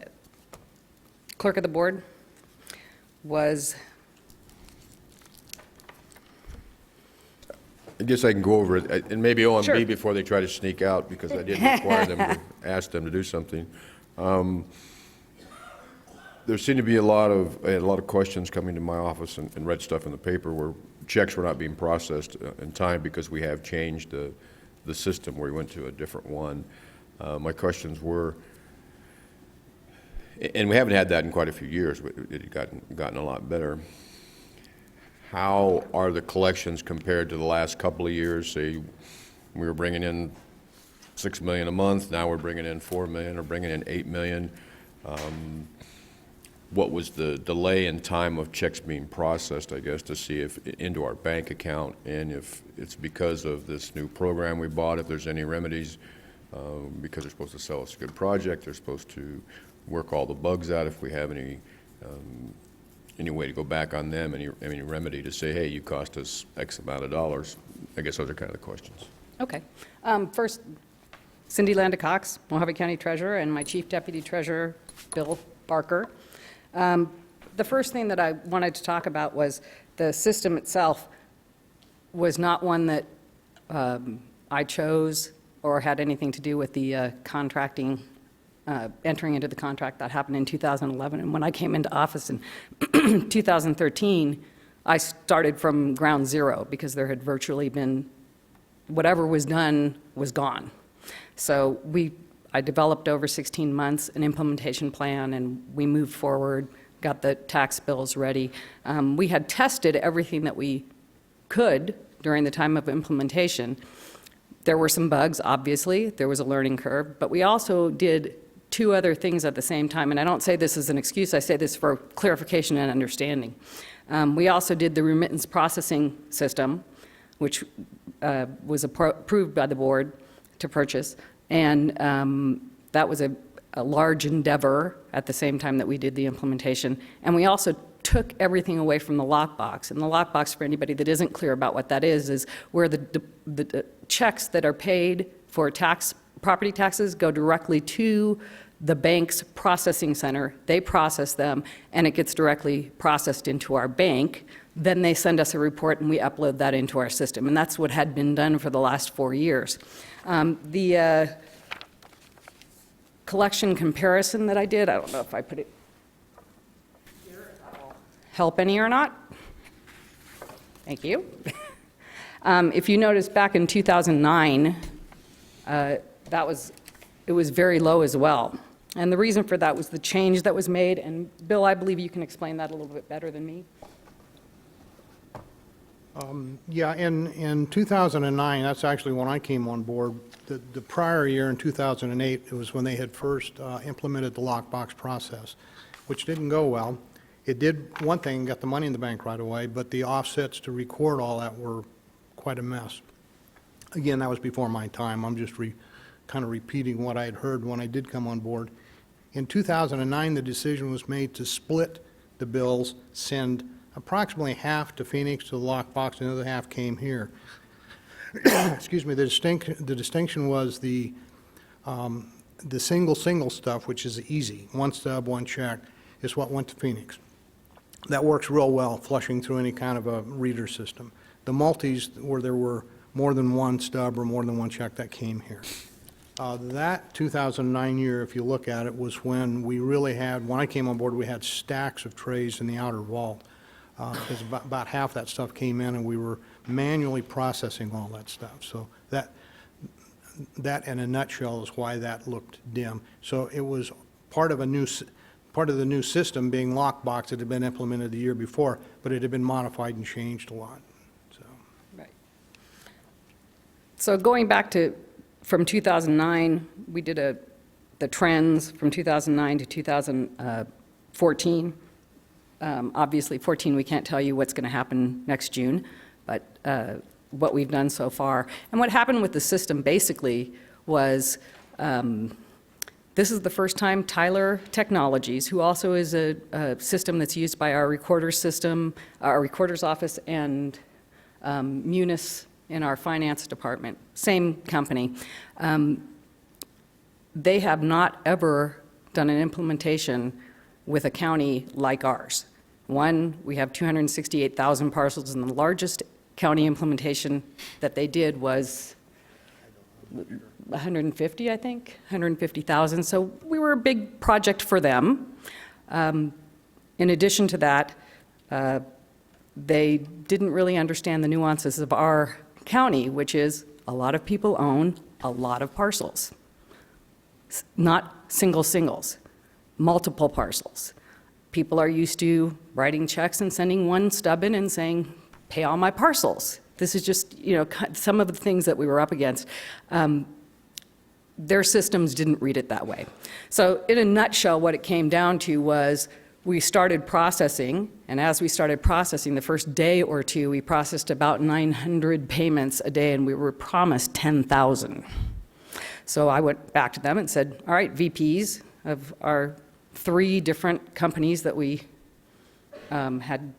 N: clerk of the board, was.
E: I guess I can go over it, and maybe OMB
N: Sure.
E: before they try to sneak out, because I did require them to ask them to do something. There seemed to be I had a lot of questions coming to my office and read stuff in the paper where checks were not being processed in time because we have changed the system where we went to a different one. My questions were, and we haven't had that in quite a few years, but it had gotten a lot better. How are the collections compared to the last couple of years? Say we were bringing in $6 million a month, now we're bringing in $4 million or bringing in $8 million. What was the delay in time of checks being processed, I guess, to see if into our bank account, and if it's because of this new program we bought, if there's any remedies, because they're supposed to sell us a good project, they're supposed to work all the bugs out. If we have any way to go back on them, any remedy to say, hey, you cost us X amount of dollars. I guess those are kind of the questions.
N: Okay. First, Cindy Landa Cox, Mohave County Treasurer, and my Chief Deputy Treasurer, Bill Barker. The first thing that I wanted to talk about was the system itself was not one that I chose or had anything to do with the contracting, entering into the contract that happened in 2011. And when I came into office in 2013, I started from ground zero because there had virtually been, whatever was done was gone. So I developed over 16 months an implementation plan, and we moved forward, got the tax bills ready. We had tested everything that we could during the time of implementation. There were some bugs, obviously. There was a learning curve, but we also did two other things at the same time, and I don't say this as an excuse, I say this for clarification and understanding. We also did the remittance processing system, which was approved by the board to purchase. And that was a large endeavor at the same time that we did the implementation. And we also took everything away from the lockbox. And the lockbox, for anybody that isn't clear about what that is where the checks that are paid for property taxes go directly to the bank's processing center. They process them, and it gets directly processed into our bank. Then they send us a report, and we upload that into our system. And that's what had been done for the last 4 years. The collection comparison that I did, I don't know if I put it here, if that will help any or not. Thank you. If you notice, back in 2009, it was very low as well. And the reason for that was the change that was made. And Bill, I believe you can explain that a little bit better than me.
O: Yeah, in 2009, that's actually when I came on board. The prior year, in 2008, it was when they had first implemented the lockbox process, which didn't go well. It did one thing, got the money in the bank right away, but the offsets to record all that were quite a mess. Again, that was before my time. I'm just kind of repeating what I had heard when I did come on board. In 2009, the decision was made to split the bills, send approximately half to Phoenix to the lockbox, and the other half came here. Excuse me. The distinction was the single stuff, which is easy, one stub, one check, is what went to Phoenix. That works real well, flushing through any kind of a reader system. The multis, where there were more than one stub or more than one check, that came here. That 2009 year, if you look at it, was when we really had, when I came on board, we had stacks of trays in the outer vault. Because about half that stuff came in, and we were manually processing all that stuff. So that in a nutshell is why that looked dim. So it was part of the new system being Lockbox that had been implemented the year before, but it had been modified and changed a lot.
N: Right. So going back to, from 2009, we did the trends from 2009 to 2014. Obviously, 14, we can't tell you what's going to happen next June, but what we've done so far. And what happened with the system basically was, this is the first time Tyler Technologies, who also is a system that's used by our recorder's system, our recorder's office, and Munis in our finance department, same company. They have not ever done an implementation with a county like ours. One, we have 268,000 parcels, and the largest county implementation that they did was 150, I think, 150,000. So we were a big project for them. In addition to that, they didn't really understand the nuances of our county, which is a lot of people own a lot of parcels. Not singles, multiple parcels. People are used to writing checks and sending one stub in and saying, pay all my parcels. This is just, some of the things that we were up against. Their systems didn't read it that way. So in a nutshell, what it came down to was we started processing, and as we started processing, the first day or two, we processed about 900 payments a day, and we were promised 10,000. So I went back to them and said, all right, VPs of our 3 different companies that we had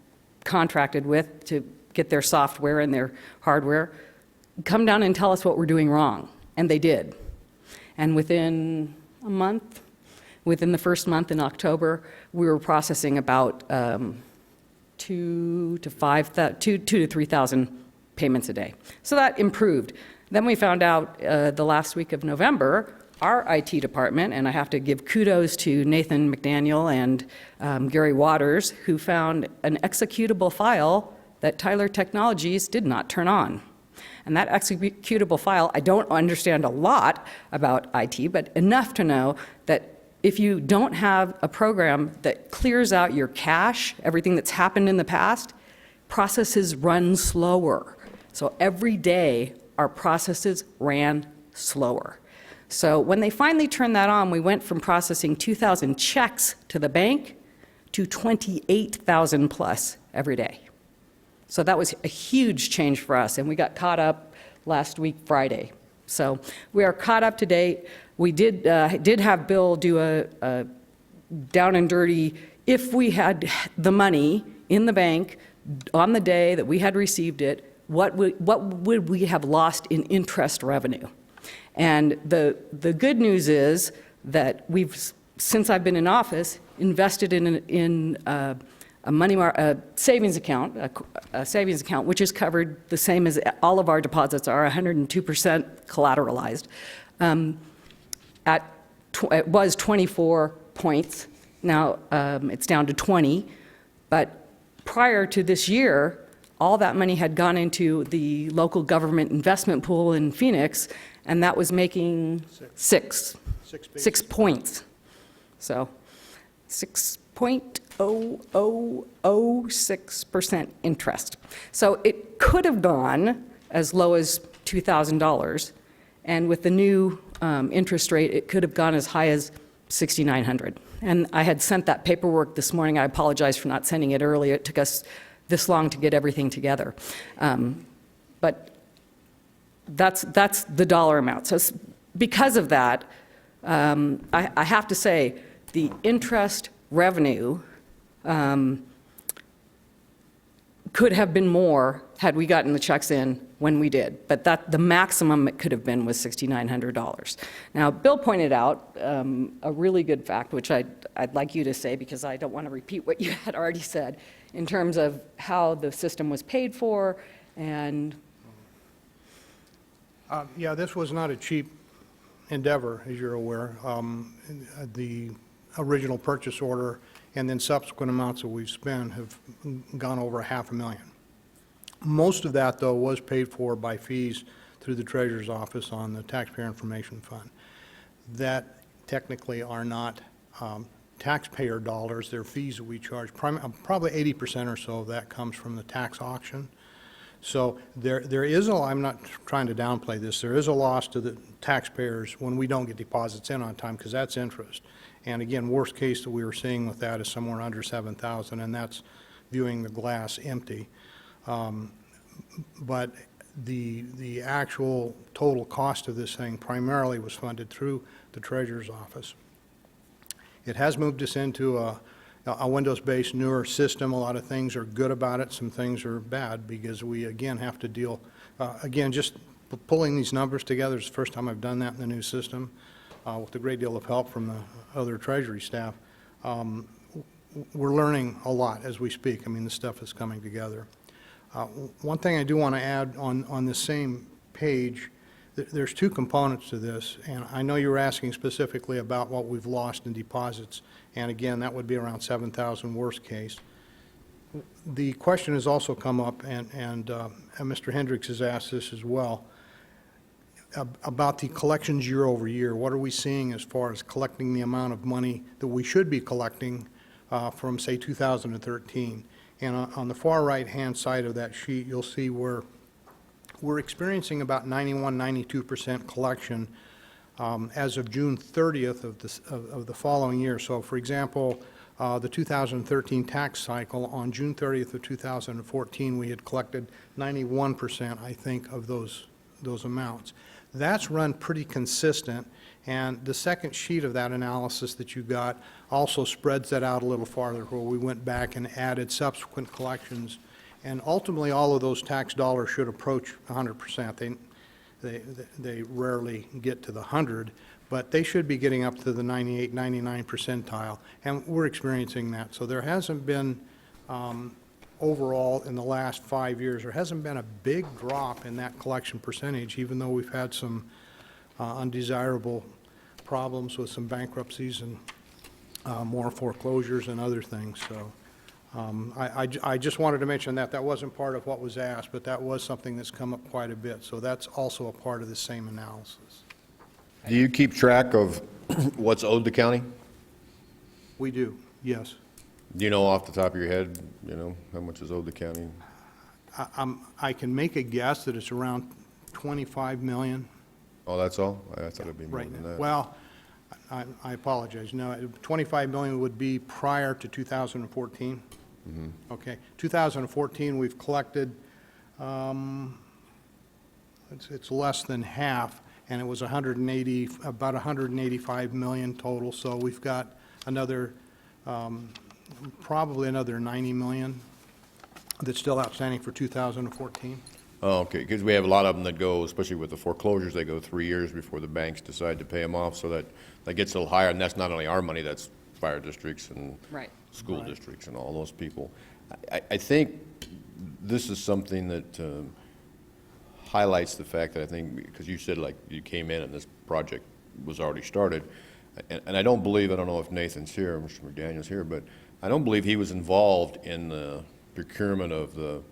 N: contracted with to get their software and their hardware, come down and tell us what we're doing wrong. And they did. And within a month, within the first month in October, we were processing about 2,000 to 3,000 payments a day. So that improved. Then we found out the last week of November, our IT department, and I have to give kudos to Nathan McDaniel and Gary Waters, who found an executable file that Tyler Technologies did not turn on. And that executable file, I don't understand a lot about IT, but enough to know that if you don't have a program that clears out your cache, everything that's happened in the past, processes run slower. So every day, our processes ran slower. So when they finally turned that on, we went from processing 2,000 checks to the bank to 28,000 plus every day. So that was a huge change for us, and we got caught up last week, Friday. So we are caught up to date. We did have Bill do a down and dirty, if we had the money in the bank on the day that we had received it, what would we have lost in interest revenue? And the good news is that we've, since I've been in office, invested in a savings account, which is covered the same as all of our deposits are, 102% collateralized. It was 24 points. Now it's down to 20. But prior to this year, all that money had gone into the local government investment pool in Phoenix, and that was making 6 points. So 6.0006% interest. So it could have gone as low as $2,000, and with the new interest rate, it could have gone as high as $6,900. And I had sent that paperwork this morning. I apologize for not sending it earlier. It took us this long to get everything together. But that's the dollar amount. So because of that, I have to say the interest revenue could have been more had we gotten the checks in when we did. But the maximum it could have been was $6,900. Now, Bill pointed out a really good fact, which I'd like you to say because I don't want to repeat what you had already said, in terms of how the system was paid for and...
O: Yeah, this was not a cheap endeavor, as you're aware. The original purchase order and then subsequent amounts that we've spent have gone over $500,000. Most of that, though, was paid for by fees through the Treasurer's Office on the Taxpayer Information Fund that technically are not taxpayer dollars, their fees that we charge. Probably 80% or so of that comes from the tax auction. So there is I'm not trying to downplay this, there is a loss to the taxpayers when we don't get deposits in on time, because that's interest. And again, worst case that we were seeing with that is somewhere under 7,000, and that's viewing the glass empty. But the actual total cost of this thing primarily was funded through the Treasurer's Office. It has moved us into a Windows-based newer system. A lot of things are good about it, some things are bad, because we again have to deal, again, just pulling these numbers together is the first time I've done that in the new system, with a great deal of help from the other Treasury staff. We're learning a lot as we speak. I mean, the stuff is coming together. One thing I do want to add on this same page, there's two components to this, and I know you were asking specifically about what we've lost in deposits, and again, that would be around 7,000 worst case. The question has also come up, and Mr. Hendricks has asked this as well, about the collections year over year. What are we seeing as far as collecting the amount of money that we should be collecting from, say, 2013? And on the far right-hand side of that sheet, you'll see where we're experiencing about 91-92% collection as of June 30th of the following year. So, for example, the 2013 tax cycle, on June 30th of 2014, we had collected 91%, I think, of those amounts. That's run pretty consistent, and the second sheet of that analysis that you got also spreads that out a little farther, where we went back and added subsequent collections, and ultimately all of those tax dollars should approach 100%. They rarely get to the 100, but they should be getting up to the 98, 99 percentile, and we're experiencing that. So there hasn't been, overall, in the last 5 years, there hasn't been a big drop in that collection percentage, even though we've had some undesirable problems with some bankruptcies and more foreclosures and other things. So I just wanted to mention that. That wasn't part of what was asked, but that was something that's come up quite a bit. So that's also a part of the same analysis.
E: Do you keep track of what's owed the county?
O: We do, yes.
E: Do you know off the top of your head, how much is owed the county?
O: I can make a guess that it's around 25 million.
E: Oh, that's all? I thought it'd be more
O: Right
E: than
O: now.
E: that.
O: Well, I apologize. No, 25 million would be prior to 2014.
E: Mm-hmm.
O: Okay. 2014, we've collected, it's less than half, and it was about 185 million total. So we've got another, probably another 90 million that's still outstanding for 2014.
E: Oh, okay, because we have a lot of them that go, especially with the foreclosures, they go 3 years before the banks decide to pay them off, so that gets a little higher, and that's not only our money, that's fire districts and
N: Right.
E: school districts and all those people. I think this is something that highlights the fact that I think, because you said like you came in and this project was already started, and I don't believe, I don't know if Nathan's here, or Mr. McDaniel's here, but I don't believe he was involved in the procurement of the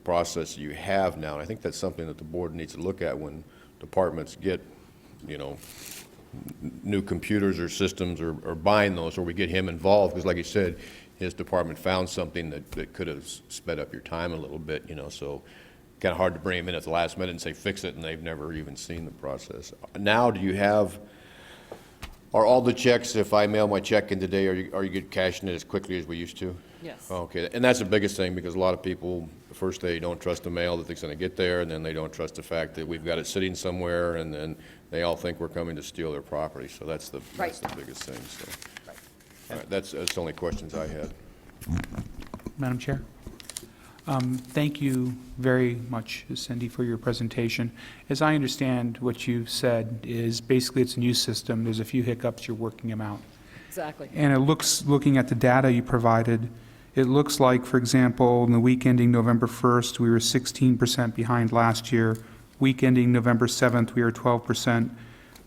E: process you have now. And I think that's something that the board needs to look at when departments get, new computers or systems or buying those, or we get him involved, because like you said, his department found something that could have sped up your time a little bit, so kind of hard to bring him in at the last minute and say fix it, and they've never even seen the process. Now, are all the checks, if I mail my check in today, are you cashing it as quickly as we used to?
N: Yes.
E: Okay, and that's the biggest thing, because a lot of people, first they don't trust the mail that it's going to get there, and then they don't trust the fact that we've got it sitting somewhere, and then they all think we're coming to steal their property. So that's the biggest thing. So, all right, that's the only questions I had.
B: Madam Chair? Thank you very much, Cindy, for your presentation. As I understand what you said is basically it's a new system. There's a few hiccups. You're working them out.
N: Exactly.
B: And looking at the data you provided, it looks like, for example, in the week ending November 1st, we were 16% behind last year. Week ending November 7th, we were 12%.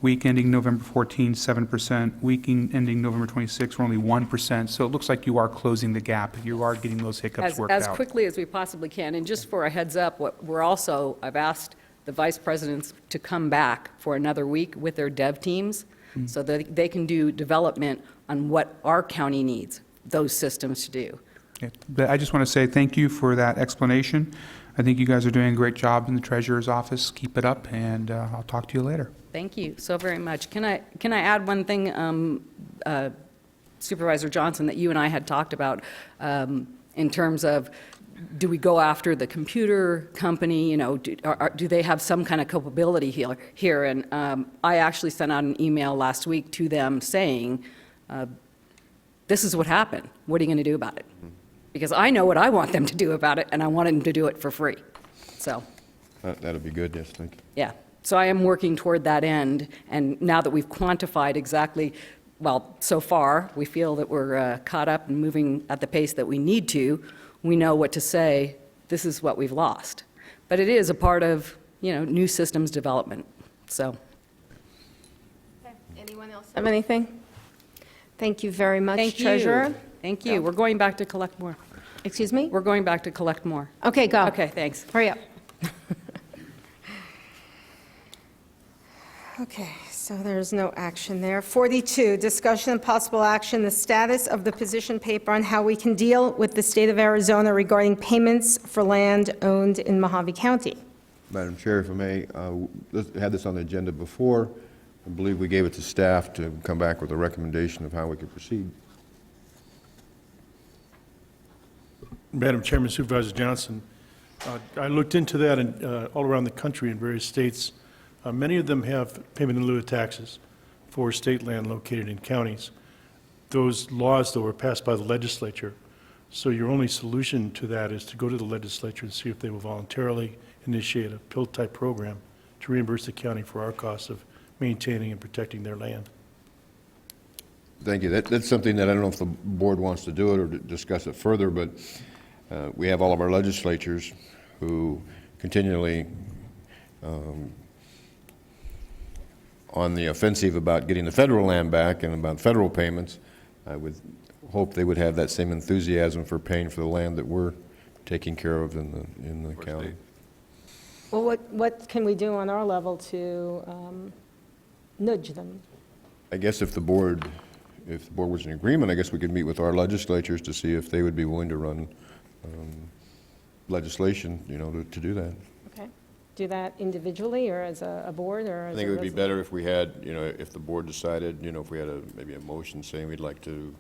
B: Week ending November 14th, 7%. Week ending November 26th, we're only 1%. So it looks like you are closing the gap. You are getting those hiccups worked out.
N: As quickly as we possibly can. And just for a heads up, I've asked the vice presidents to come back for another week with their dev teams so that they can do development on what our county needs those systems to do.
B: Yeah, but I just want to say thank you for that explanation. I think you guys are doing a great job in the treasurer's office. Keep it up, and I'll talk to you later.
N: Thank you so very much. Can I add one thing, Supervisor Johnson, that you and I had talked about in terms of, do we go after the computer company? You know, do they have some kind of culpability here? And I actually sent out an email last week to them saying, this is what happened. What are you going to do about it? Because I know what I want them to do about it, and I want them to do it for free. So.
E: That'll be good, yes, thank you.
N: Yeah. So I am working toward that end, and now that we've quantified exactly, well, so far, we feel that we're caught up and moving at the pace that we need to, we know what to say, this is what we've lost. But it is a part of, you know, new systems development, so.
A: Okay. Anyone else have anything? Thank you very much,
N: Thank you.
A: Treasurer.
N: Thank you. We're going back to collect more.
A: Excuse me?
N: We're going back to collect more.
A: Okay, go.
N: Okay, thanks.
A: Hurry up. Okay, so there's no action there. 42, discussion and possible action, the status of the position paper on how we can deal with the state of Arizona regarding payments for land owned in Mohave County.
E: Madam Chair, if I may, had this on the agenda before. I believe we gave it to staff to come back with a recommendation of how we could proceed.
P: Madam Chairman, Supervisor Johnson, I looked into that all around the country in various states. Many of them have payment in lieu of taxes for state land located in counties. Those laws, though, were passed by the legislature. So your only solution to that is to go to the legislature and see if they will voluntarily initiate a PIL-type program to reimburse the county for our costs of maintaining and protecting their land.
E: Thank you. That's something that I don't know if the board wants to do it or to discuss it further, but we have all of our legislatures who continually on the offensive about getting the federal land back and about federal payments. I would hope they would have that same enthusiasm for paying for the land that we're taking care of in the county.
A: Well, what can we do on our level to nudge them?
E: I guess if the board was in agreement, I guess we could meet with our legislatures to see if they would be willing to run legislation, you know, to do that.
A: Okay. Do that individually or as a board or as
E: I think it would be better if we had, you know, if the board decided, you know, if we had maybe a motion saying we'd like to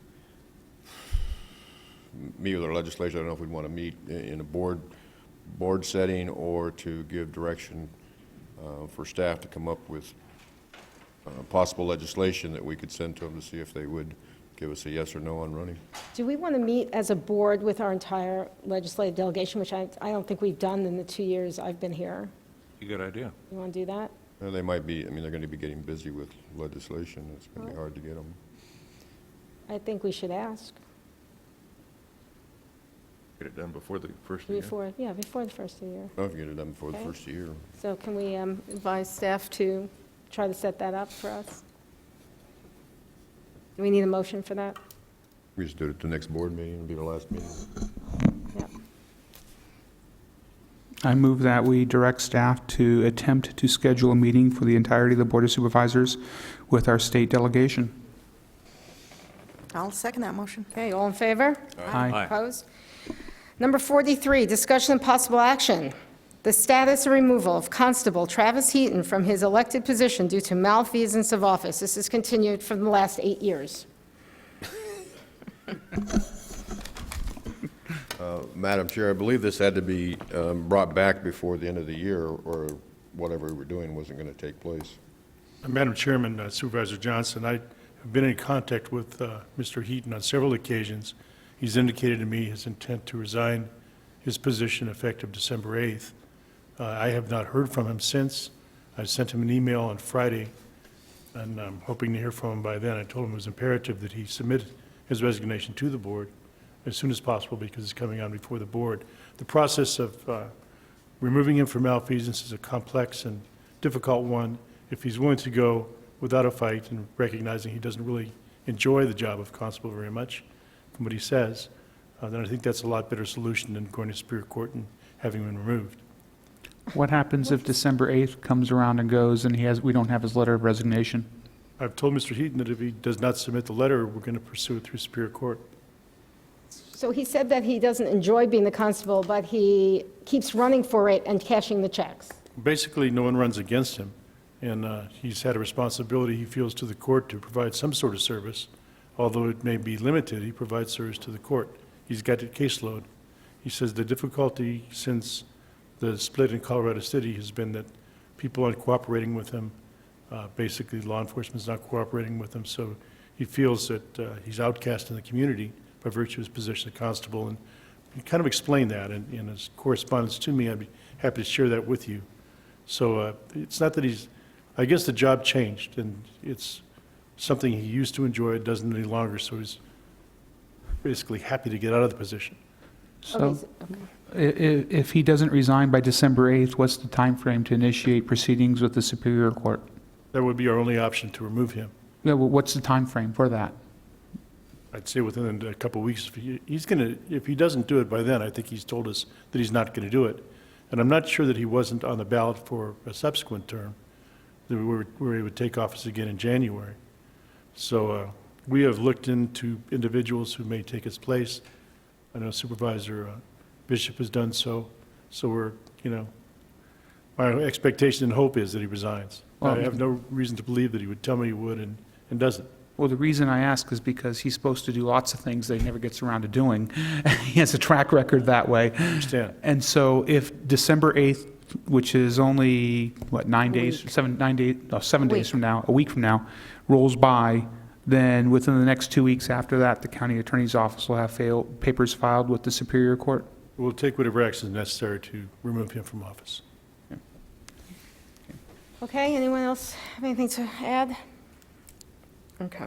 E: meet with our legislature. I don't know if we'd want to meet in a board setting or to give direction for staff to come up with possible legislation that we could send to them to see if they would give us a yes or no on running.
A: Do we want to meet as a board with our entire legislative delegation, which I don't think we've done in the 2 years I've been here?
D: A good idea.
A: You want to do that?
E: They might be, I mean, they're going to be getting busy with legislation. It's going to be hard to get them.
A: I think we should ask.
D: Get it done before the first of the year.
A: Before the first of the year.
E: I don't know if you get it done before the
A: Okay.
E: first of the year.
A: So can we advise staff to try to set that up for us? Do we need a motion for that?
E: We just do it at the next board meeting. It'll be the last meeting.
A: Yeah.
B: I move that we direct staff to attempt to schedule a meeting for the entirety of the Board of Supervisors with our state delegation.
I: I'll second that motion.
A: Okay, all in favor?
B: Aye.
A: Opposed? Number 43, discussion and possible action. The status of removal of Constable Travis Heaton from his elected position due to malfeasance of office. This is continued for the last 8 years.
E: Madam Chair, I believe this had to be brought back before the end of the year, or whatever we were doing wasn't going to take place.
P: Madam Chairman, Supervisor Johnson, I have been in contact with Mr. Heaton on several occasions. He's indicated to me his intent to resign his position effective December 8th. I have not heard from him since. I sent him an email on Friday, and I'm hoping to hear from him by then. I told him it was imperative that he submit his resignation to the board as soon as possible because it's coming on before the board. The process of removing him from malfeasance is a complex and difficult one. If he's willing to go without a fight and recognizing he doesn't really enjoy the job of constable very much, from what he says, then I think that's a lot better solution than going to Superior Court and having him removed.
B: What happens if December 8th comes around and goes and we don't have his letter of resignation?
P: I've told Mr. Heaton that if he does not submit the letter, we're going to pursue it through Superior Court.
A: So he said that he doesn't enjoy being the constable, but he keeps running for it and cashing the checks.
P: Basically, no one runs against him, and he's had a responsibility, he feels, to the court to provide some sort of service. Although it may be limited, he provides service to the court. He's got a caseload. He says the difficulty since the split in Colorado City has been that people aren't cooperating with him. Basically, law enforcement's not cooperating with him, so he feels that he's outcast in the community by virtue of his position as constable. And he kind of explained that in his correspondence to me. I'd be happy to share that with you. So it's not that he's, I guess the job changed, and it's something he used to enjoy, it doesn't any longer, so he's basically happy to get out of the position.
B: So if he doesn't resign by December 8th, what's the time frame to initiate proceedings with the Superior Court?
P: That would be our only option to remove him.
B: Yeah, well, what's the time frame for that?
P: I'd say within a couple of weeks. If he doesn't do it by then, I think he's told us that he's not going to do it. And I'm not sure that he wasn't on the ballot for a subsequent term, where he would take office again in January. So we have looked into individuals who may take his place. I know Supervisor Bishop has done so. So we're, my expectation and hope is that he resigns. I have no reason to believe that he would tell me he would and doesn't.
B: Well, the reason I ask is because he's supposed to do lots of things that he never gets around to doing. He has a track record that way.
P: I understand.
B: And so if December 8th, which is only, 7 days from now, a week from now, rolls by, then within the next 2 weeks after that, the county attorney's office will have papers filed with the Superior Court?
P: We'll take whatever action is necessary to remove him from office.
A: Okay, anyone else have anything to add? Okay.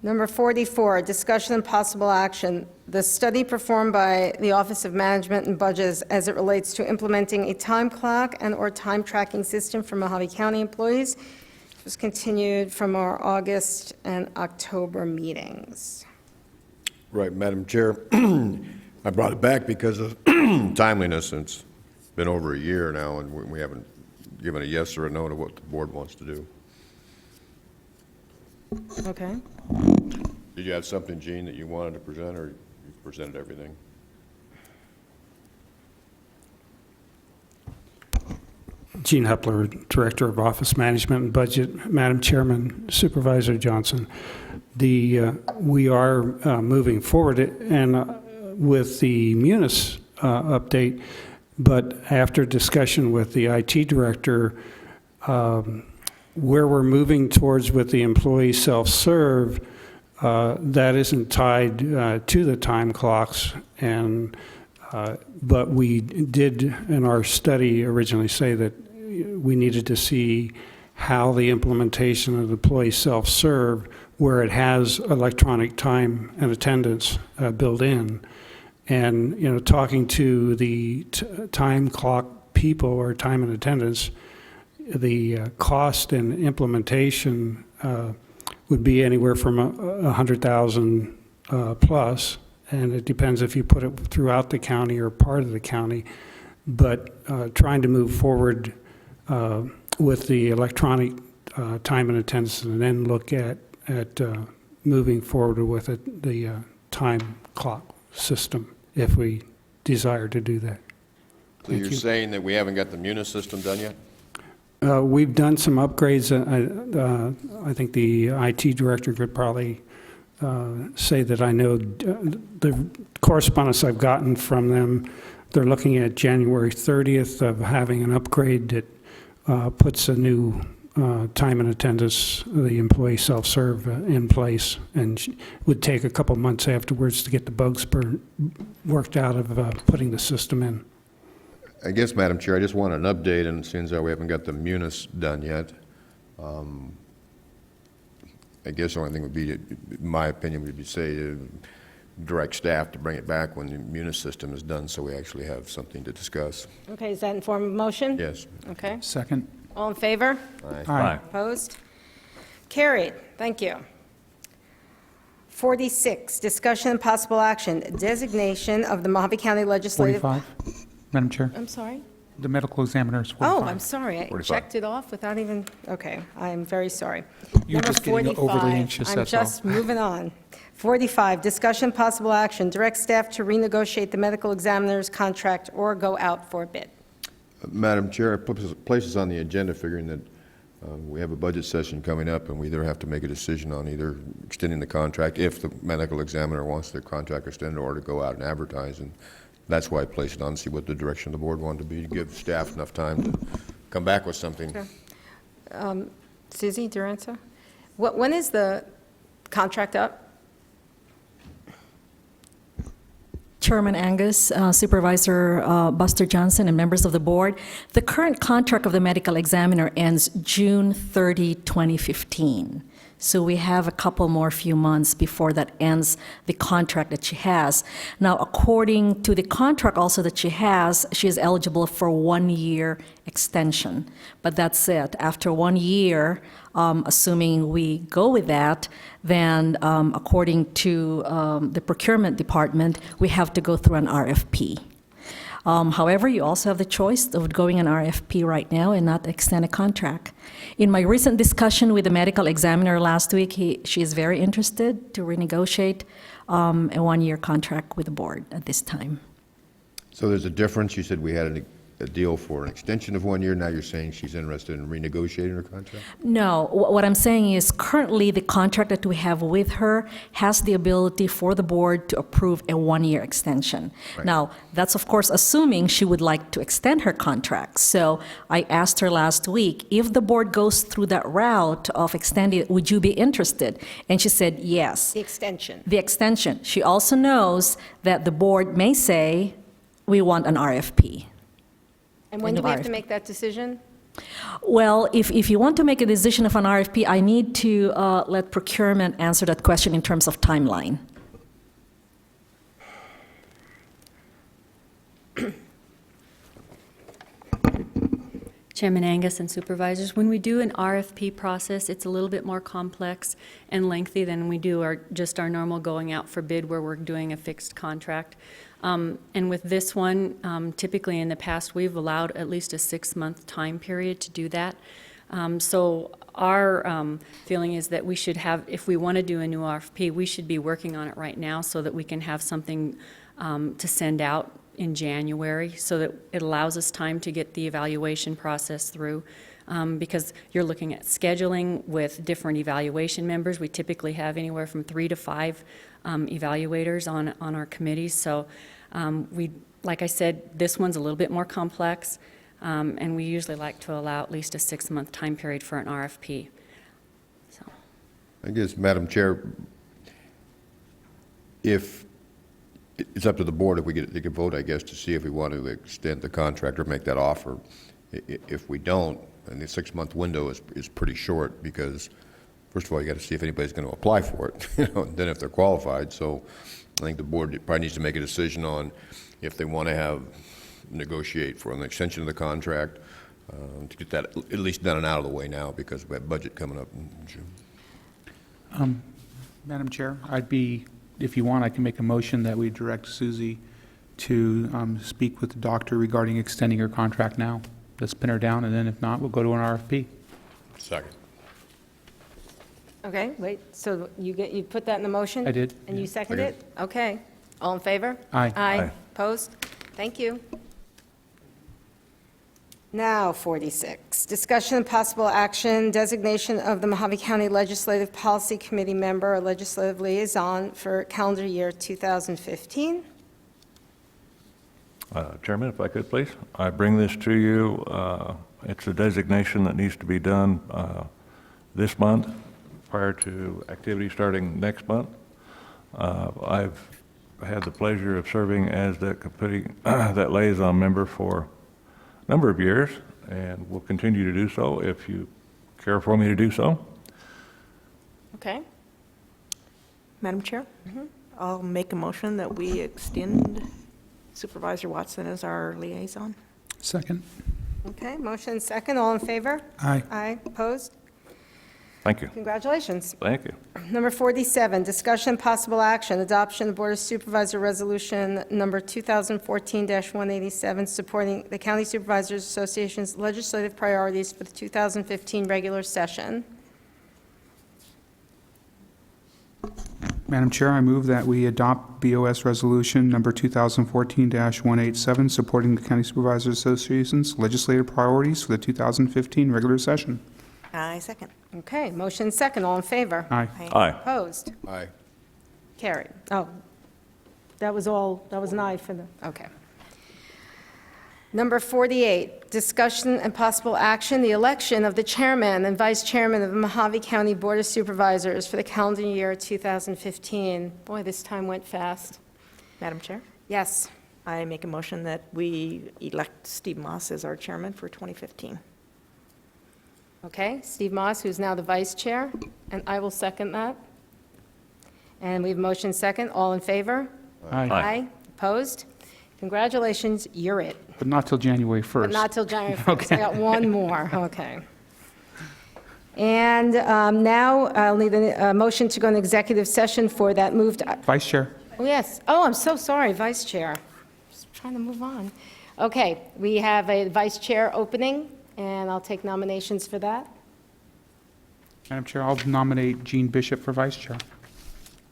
A: Number 44, discussion and possible action. The study performed by the Office of Management and Budgets as it relates to implementing a time clock and/or time tracking system for Mohave County employees was continued from our August and October meetings.
E: Right, Madam Chair. I brought it back because of timeliness. It's been over a year now, and we haven't given a yes or a no to what the board wants to do.
A: Okay.
E: Did you have something, Gene, that you wanted to present, or you presented everything?
L: Gene Hepler, Director of Office Management and Budget. Madam Chairman, Supervisor Johnson, we are moving forward with the Munis update, but after discussion with the IT Director, where we're moving towards with the employee self-serve, that isn't tied to the time clocks, but we did in our study originally say that we needed to see how the implementation of the employee self-serve, where it has electronic time and attendance built in, and talking to the time clock people or time and attendance, the cost and implementation would be anywhere from $100,000 plus, and it depends if you put it throughout the county or part of the county. But trying to move forward with the electronic time and attendance, and then look at moving forward with the time clock system if we desire to do that.
E: So you're saying that we haven't got the Munis system done yet?
L: We've done some upgrades. I think the IT director could probably say that I know the correspondence I've gotten from them. They're looking at January 30th of having an upgrade that puts a new time and attendance, the employee self-serve in place, and would take a couple months afterwards to get the bugs worked out of putting the system in.
E: I guess, Madam Chair, I just want an update, and since we haven't got the Munis done yet, I guess the only thing would be, in my opinion, would be say direct staff to bring it back when the Munis system is done, so we actually have something to discuss.
A: Okay, is that in form of motion?
E: Yes.
A: Okay.
B: Second.
A: All in favor?
B: Aye.
A: Opposed? Carried. Thank you. 46, discussion and possible action, designation of the Mohave County Legislative...
B: 45, Madam Chair.
A: I'm sorry?
B: The medical examiner is 45.
A: Oh, I'm sorry. I
D: 45.
A: checked it off without even, okay, I am very sorry.
B: You're
A: Number
B: just getting overly
A: 45,
B: anxious, that's all.
A: I'm just moving on. 45, discussion possible action, direct staff to renegotiate the medical examiner's contract or go out for bid.
E: Madam Chair, I place this on the agenda figuring that we have a budget session coming up, and we either have to make a decision on either extending the contract if the medical examiner wants the contract extended, or to go out and advertise. And that's why I placed it on, to see what the direction of the board wanted to be, to give staff enough time to come back with something.
A: Okay. Susie, do you answer? When is the contract up?
Q: Chairman Angus, Supervisor Buster Johnson, and members of the board, the current contract of the medical examiner ends June 30, 2015. So we have a couple more few months before that ends the contract that she has. Now, according to the contract also that she has, she is eligible for 1 year extension. But that's it. After 1 year, assuming we go with that, then according to the procurement department, we have to go through an RFP. However, you also have the choice of going an RFP right now and not extend a contract. In my recent discussion with the medical examiner last week, she is very interested to renegotiate a 1 year contract with the board at this time.
E: So there's a difference. You said we had a deal for an extension of 1 year. Now you're saying she's interested in renegotiating her contract?
Q: No, what I'm saying is currently the contract that we have with her has the ability for the board to approve a 1 year extension.
E: Right.
Q: Now, that's of course assuming she would like to extend her contract. So I asked her last week, if the board goes through that route of extending it, would you be interested? And she said yes.
A: The extension.
Q: The extension. She also knows that the board may say, we want an RFP.
A: And when do we have to make that decision?
Q: Well, if you want to make a decision of an RFP, I need to let procurement answer that question in terms of timeline.
J: Chairman Angus and Supervisors, when we do an RFP process, it's a little bit more complex and lengthy than we do just our normal going out for bid where we're doing a fixed contract. And with this one, typically in the past, we've allowed at least a 6-month time period to do that. So our feeling is that we should have, if we want to do a new RFP, we should be working on it right now so that we can have something to send out in January, so that it allows us time to get the evaluation process through. Because you're looking at scheduling with different evaluation members. We typically have anywhere from 3 to 5 evaluators on our committees. So like I said, this one's a little bit more complex, and we usually like to allow at least a 6-month time period for an RFP. So.
E: I guess, Madam Chair, if it's up to the board, if they could vote, I guess, to see if we want to extend the contract or make that offer. If we don't, and the 6-month window is pretty short, because first of all, you got to see if anybody's going to apply for it, and then if they're qualified. So I think the board probably needs to make a decision on if they want to negotiate for an extension of the contract, to get that at least done and out of the way now, because we have budget coming up in June.
B: Madam Chair, if you want, I can make a motion that we direct Susie to speak with the doctor regarding extending her contract now. Let's pin her down, and then if not, we'll go to an RFP.
E: Second.
A: Okay, wait, so you put that in the motion?
B: I did.
A: And you
B: Yeah.
A: seconded it? Okay. All in favor?
B: Aye.
A: Aye. Opposed? Thank you. Now, 46, discussion and possible action, designation of the Mohave County Legislative Policy Committee member or legislative liaison for calendar year 2015.
D: Chairman, if I could, please. I bring this to you. It's a designation that needs to be done this month prior to activity starting next month. I've had the pleasure of serving as that committee, that liaison member for a number of years, and will continue to do so if you care for me to do so.
I: Okay. Madam Chair? I'll make a motion that we extend Supervisor Watson as our liaison.
B: Second.
A: Okay, motion second, all in favor?
B: Aye.
A: Aye. Opposed?
D: Thank you.
A: Congratulations.
D: Thank you.
A: Number 47, discussion and possible action, adoption of Board of Supervisor Resolution Number 2014-187, supporting the County Supervisors Association's legislative priorities for the 2015 regular session.
B: Madam Chair, I move that we adopt BOS Resolution Number 2014-187, supporting the County Supervisors Association's legislative priorities for the 2015 regular session.
I: I second.
A: Okay, motion second, all in favor?
B: Aye.
D: Aye.
A: Opposed?
E: Aye.
A: Carried. Oh, that was all, that was an aye for the, okay. Number 48, discussion and possible action, the election of the chairman and vice chairman of the Mohave County Board of Supervisors for the calendar year 2015. Boy, this time went fast.
I: Madam Chair,
A: Yes.
I: I make a motion that we elect Steve Moss as our chairman for 2015.
A: Okay, Steve Moss, who's now the vice chair, and I will second that. And we have motion second. All in favor?
B: Aye.
A: Aye. Opposed? Congratulations, you're it.
B: But not till January 1st.
A: But not till January 1st.
B: Okay.
A: I got one more, okay. And now I'll need a motion to go into executive session for that moved,
B: Vice Chair.
A: oh, yes. Oh, I'm so sorry, Vice Chair. Just trying to move on. Okay, we have a Vice Chair opening, and I'll take nominations for that.
B: Madam Chair, I'll nominate Jean Bishop for Vice Chair.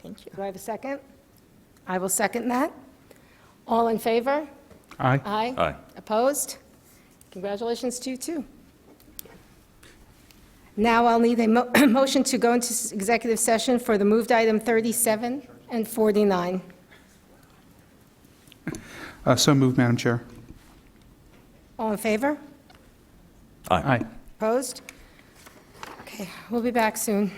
I: Thank you.
A: Do I have a second? I will second that. All in favor?
B: Aye.
A: Aye.
D: Aye.
A: Opposed? Congratulations to you, too. Now I'll need a motion to go into executive session for the moved item 37 and 49.
B: So moved, Madam Chair.
A: All in favor?
B: Aye.
A: Opposed? Okay, we'll be back soon.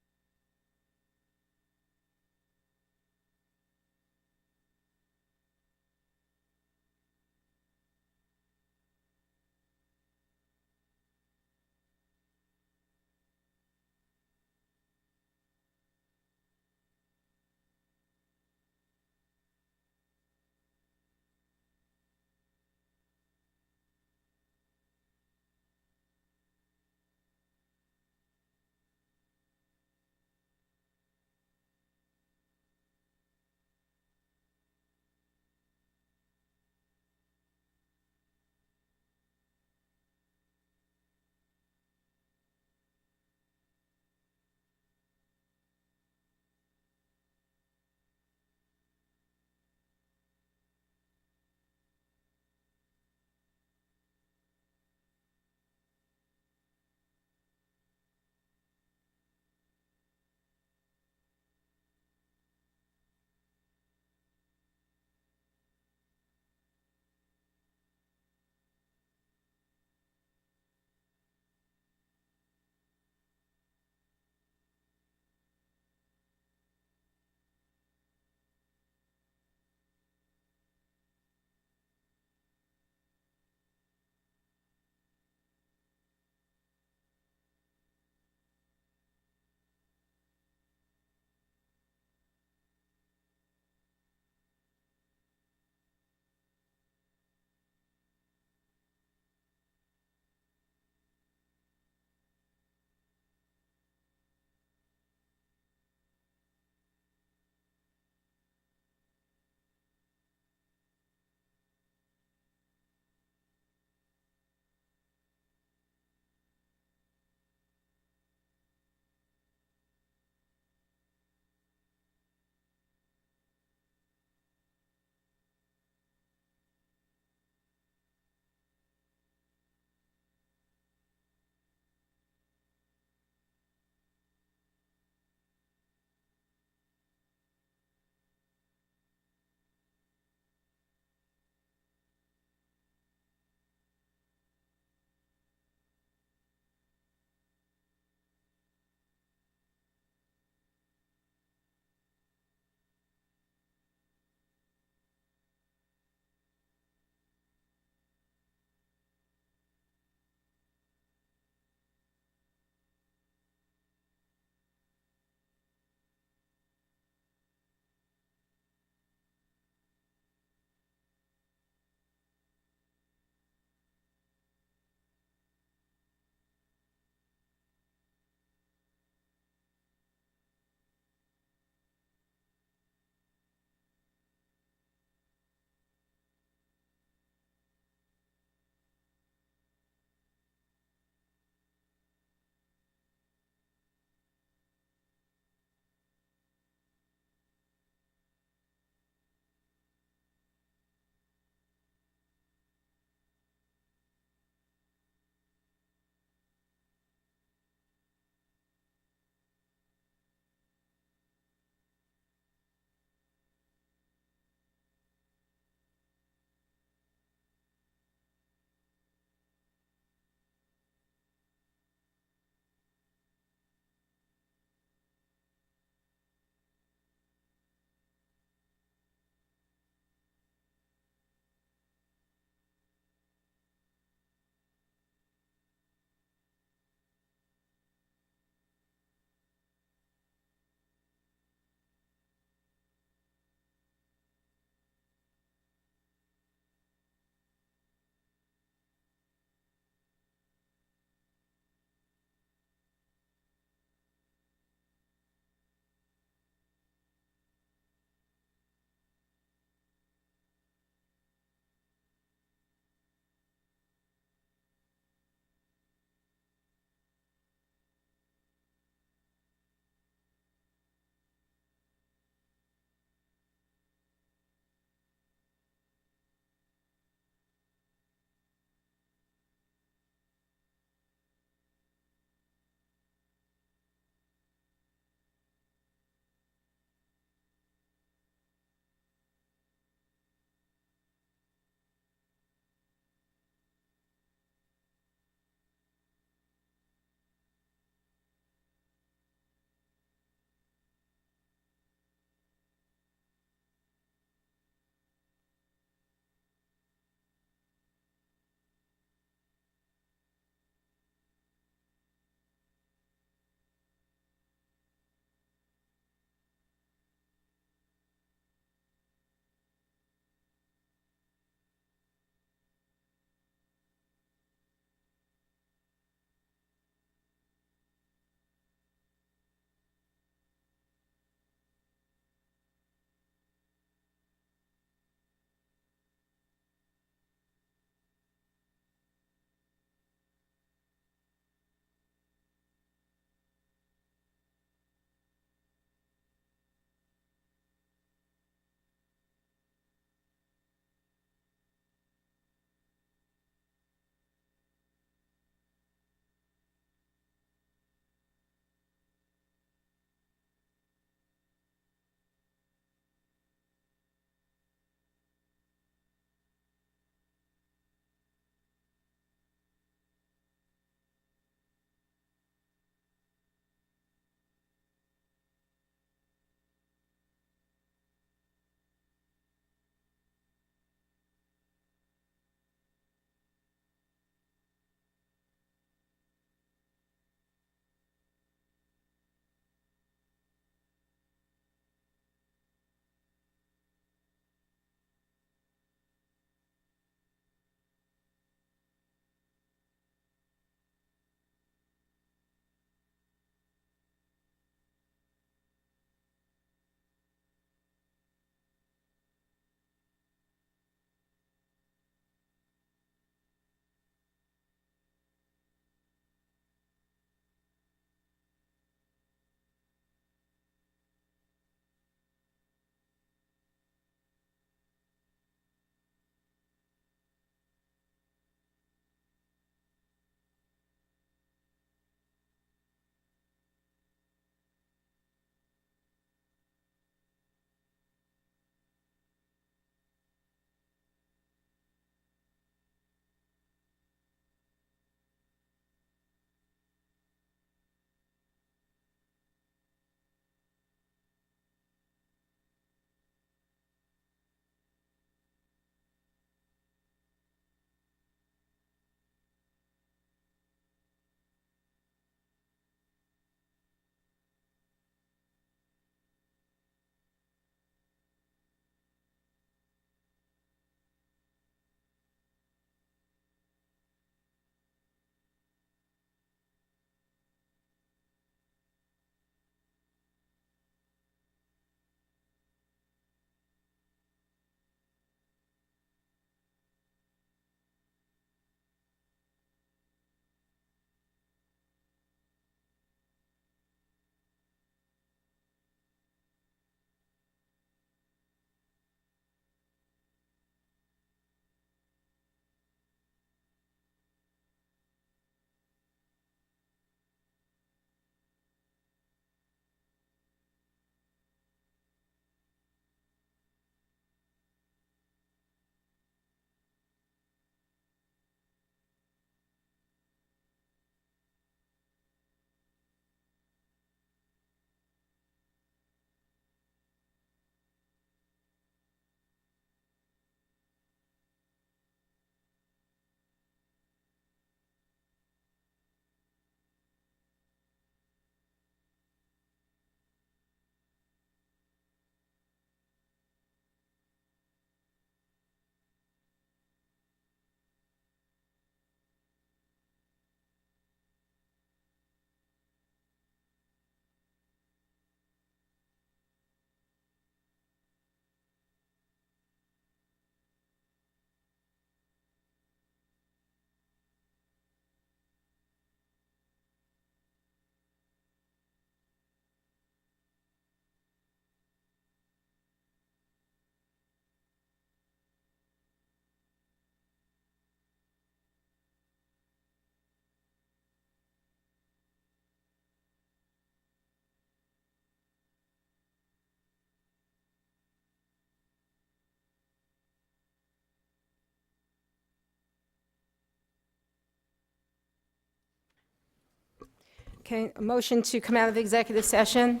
A: Okay, a motion to come out of executive session.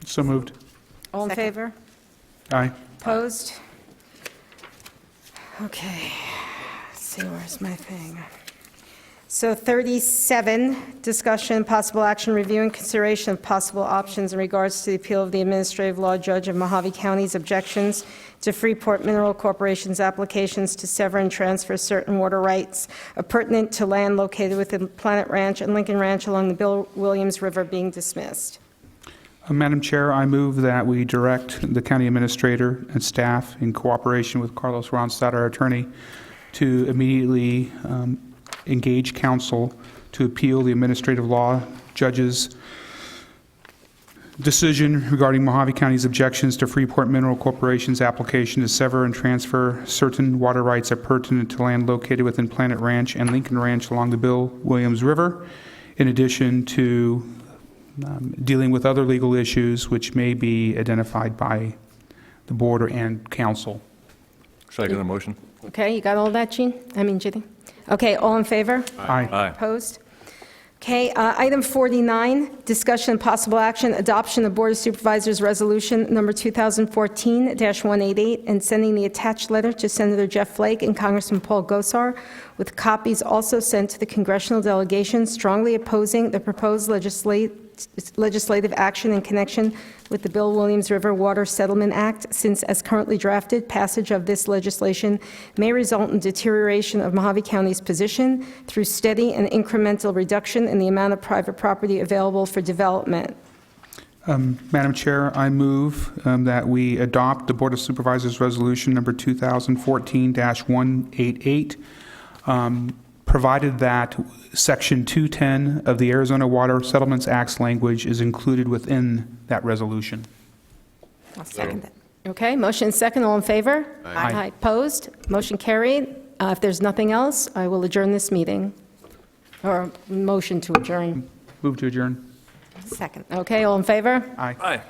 B: So moved.
A: All in
I: Second.
A: favor?
B: Aye.
A: Opposed? Okay, let's see, where's my thing? So 37, discussion, possible action, review and consideration of possible options in regards to the appeal of the administrative law judge of Mohave County's objections to Freeport Mineral Corporation's applications to sever and transfer certain water rights pertinent to land located within Planet Ranch and Lincoln Ranch along the Bill Williams River being dismissed.
B: Madam Chair, I move that we direct the county administrator and staff, in cooperation with Carlos Ronstadt, our attorney, to immediately engage counsel to appeal the administrative law judge's decision regarding Mohave County's objections to Freeport Mineral Corporation's application to sever and transfer certain water rights that pertinent to land located within Planet Ranch and Lincoln Ranch along the Bill Williams River, in addition to dealing with other legal issues which may be identified by the board and council.
D: Second the motion.
A: Okay, you got all that, Ginny? Okay, all in favor?
B: Aye.
D: Aye.
A: Opposed? Okay, item 49, discussion and possible action, adoption of Board of Supervisors Resolution Number 2014-188, and sending the attached letter to Senator Jeff Flake and Congressman Paul Gosar, with copies also sent to the congressional delegation strongly opposing the proposed legislative action in connection with the Bill Williams River Water Settlement Act, since as currently drafted, passage of this legislation may result in deterioration of Mohave County's position through steady and incremental reduction in the amount of private property available for development.
B: Madam Chair, I move that we adopt the Board of Supervisors Resolution Number 2014-188, provided that Section 210 of the Arizona Water Settlements Act's language is included within that resolution.
I: I'll second that.
A: Okay, motion and second, all in favor?
B: Aye.
A: Opposed? Motion carried. If there's nothing else, I will adjourn this meeting. Or motion to adjourn.
B: Move to adjourn.
I: Second.
A: Okay, all in favor?
B: Aye.
D: Aye.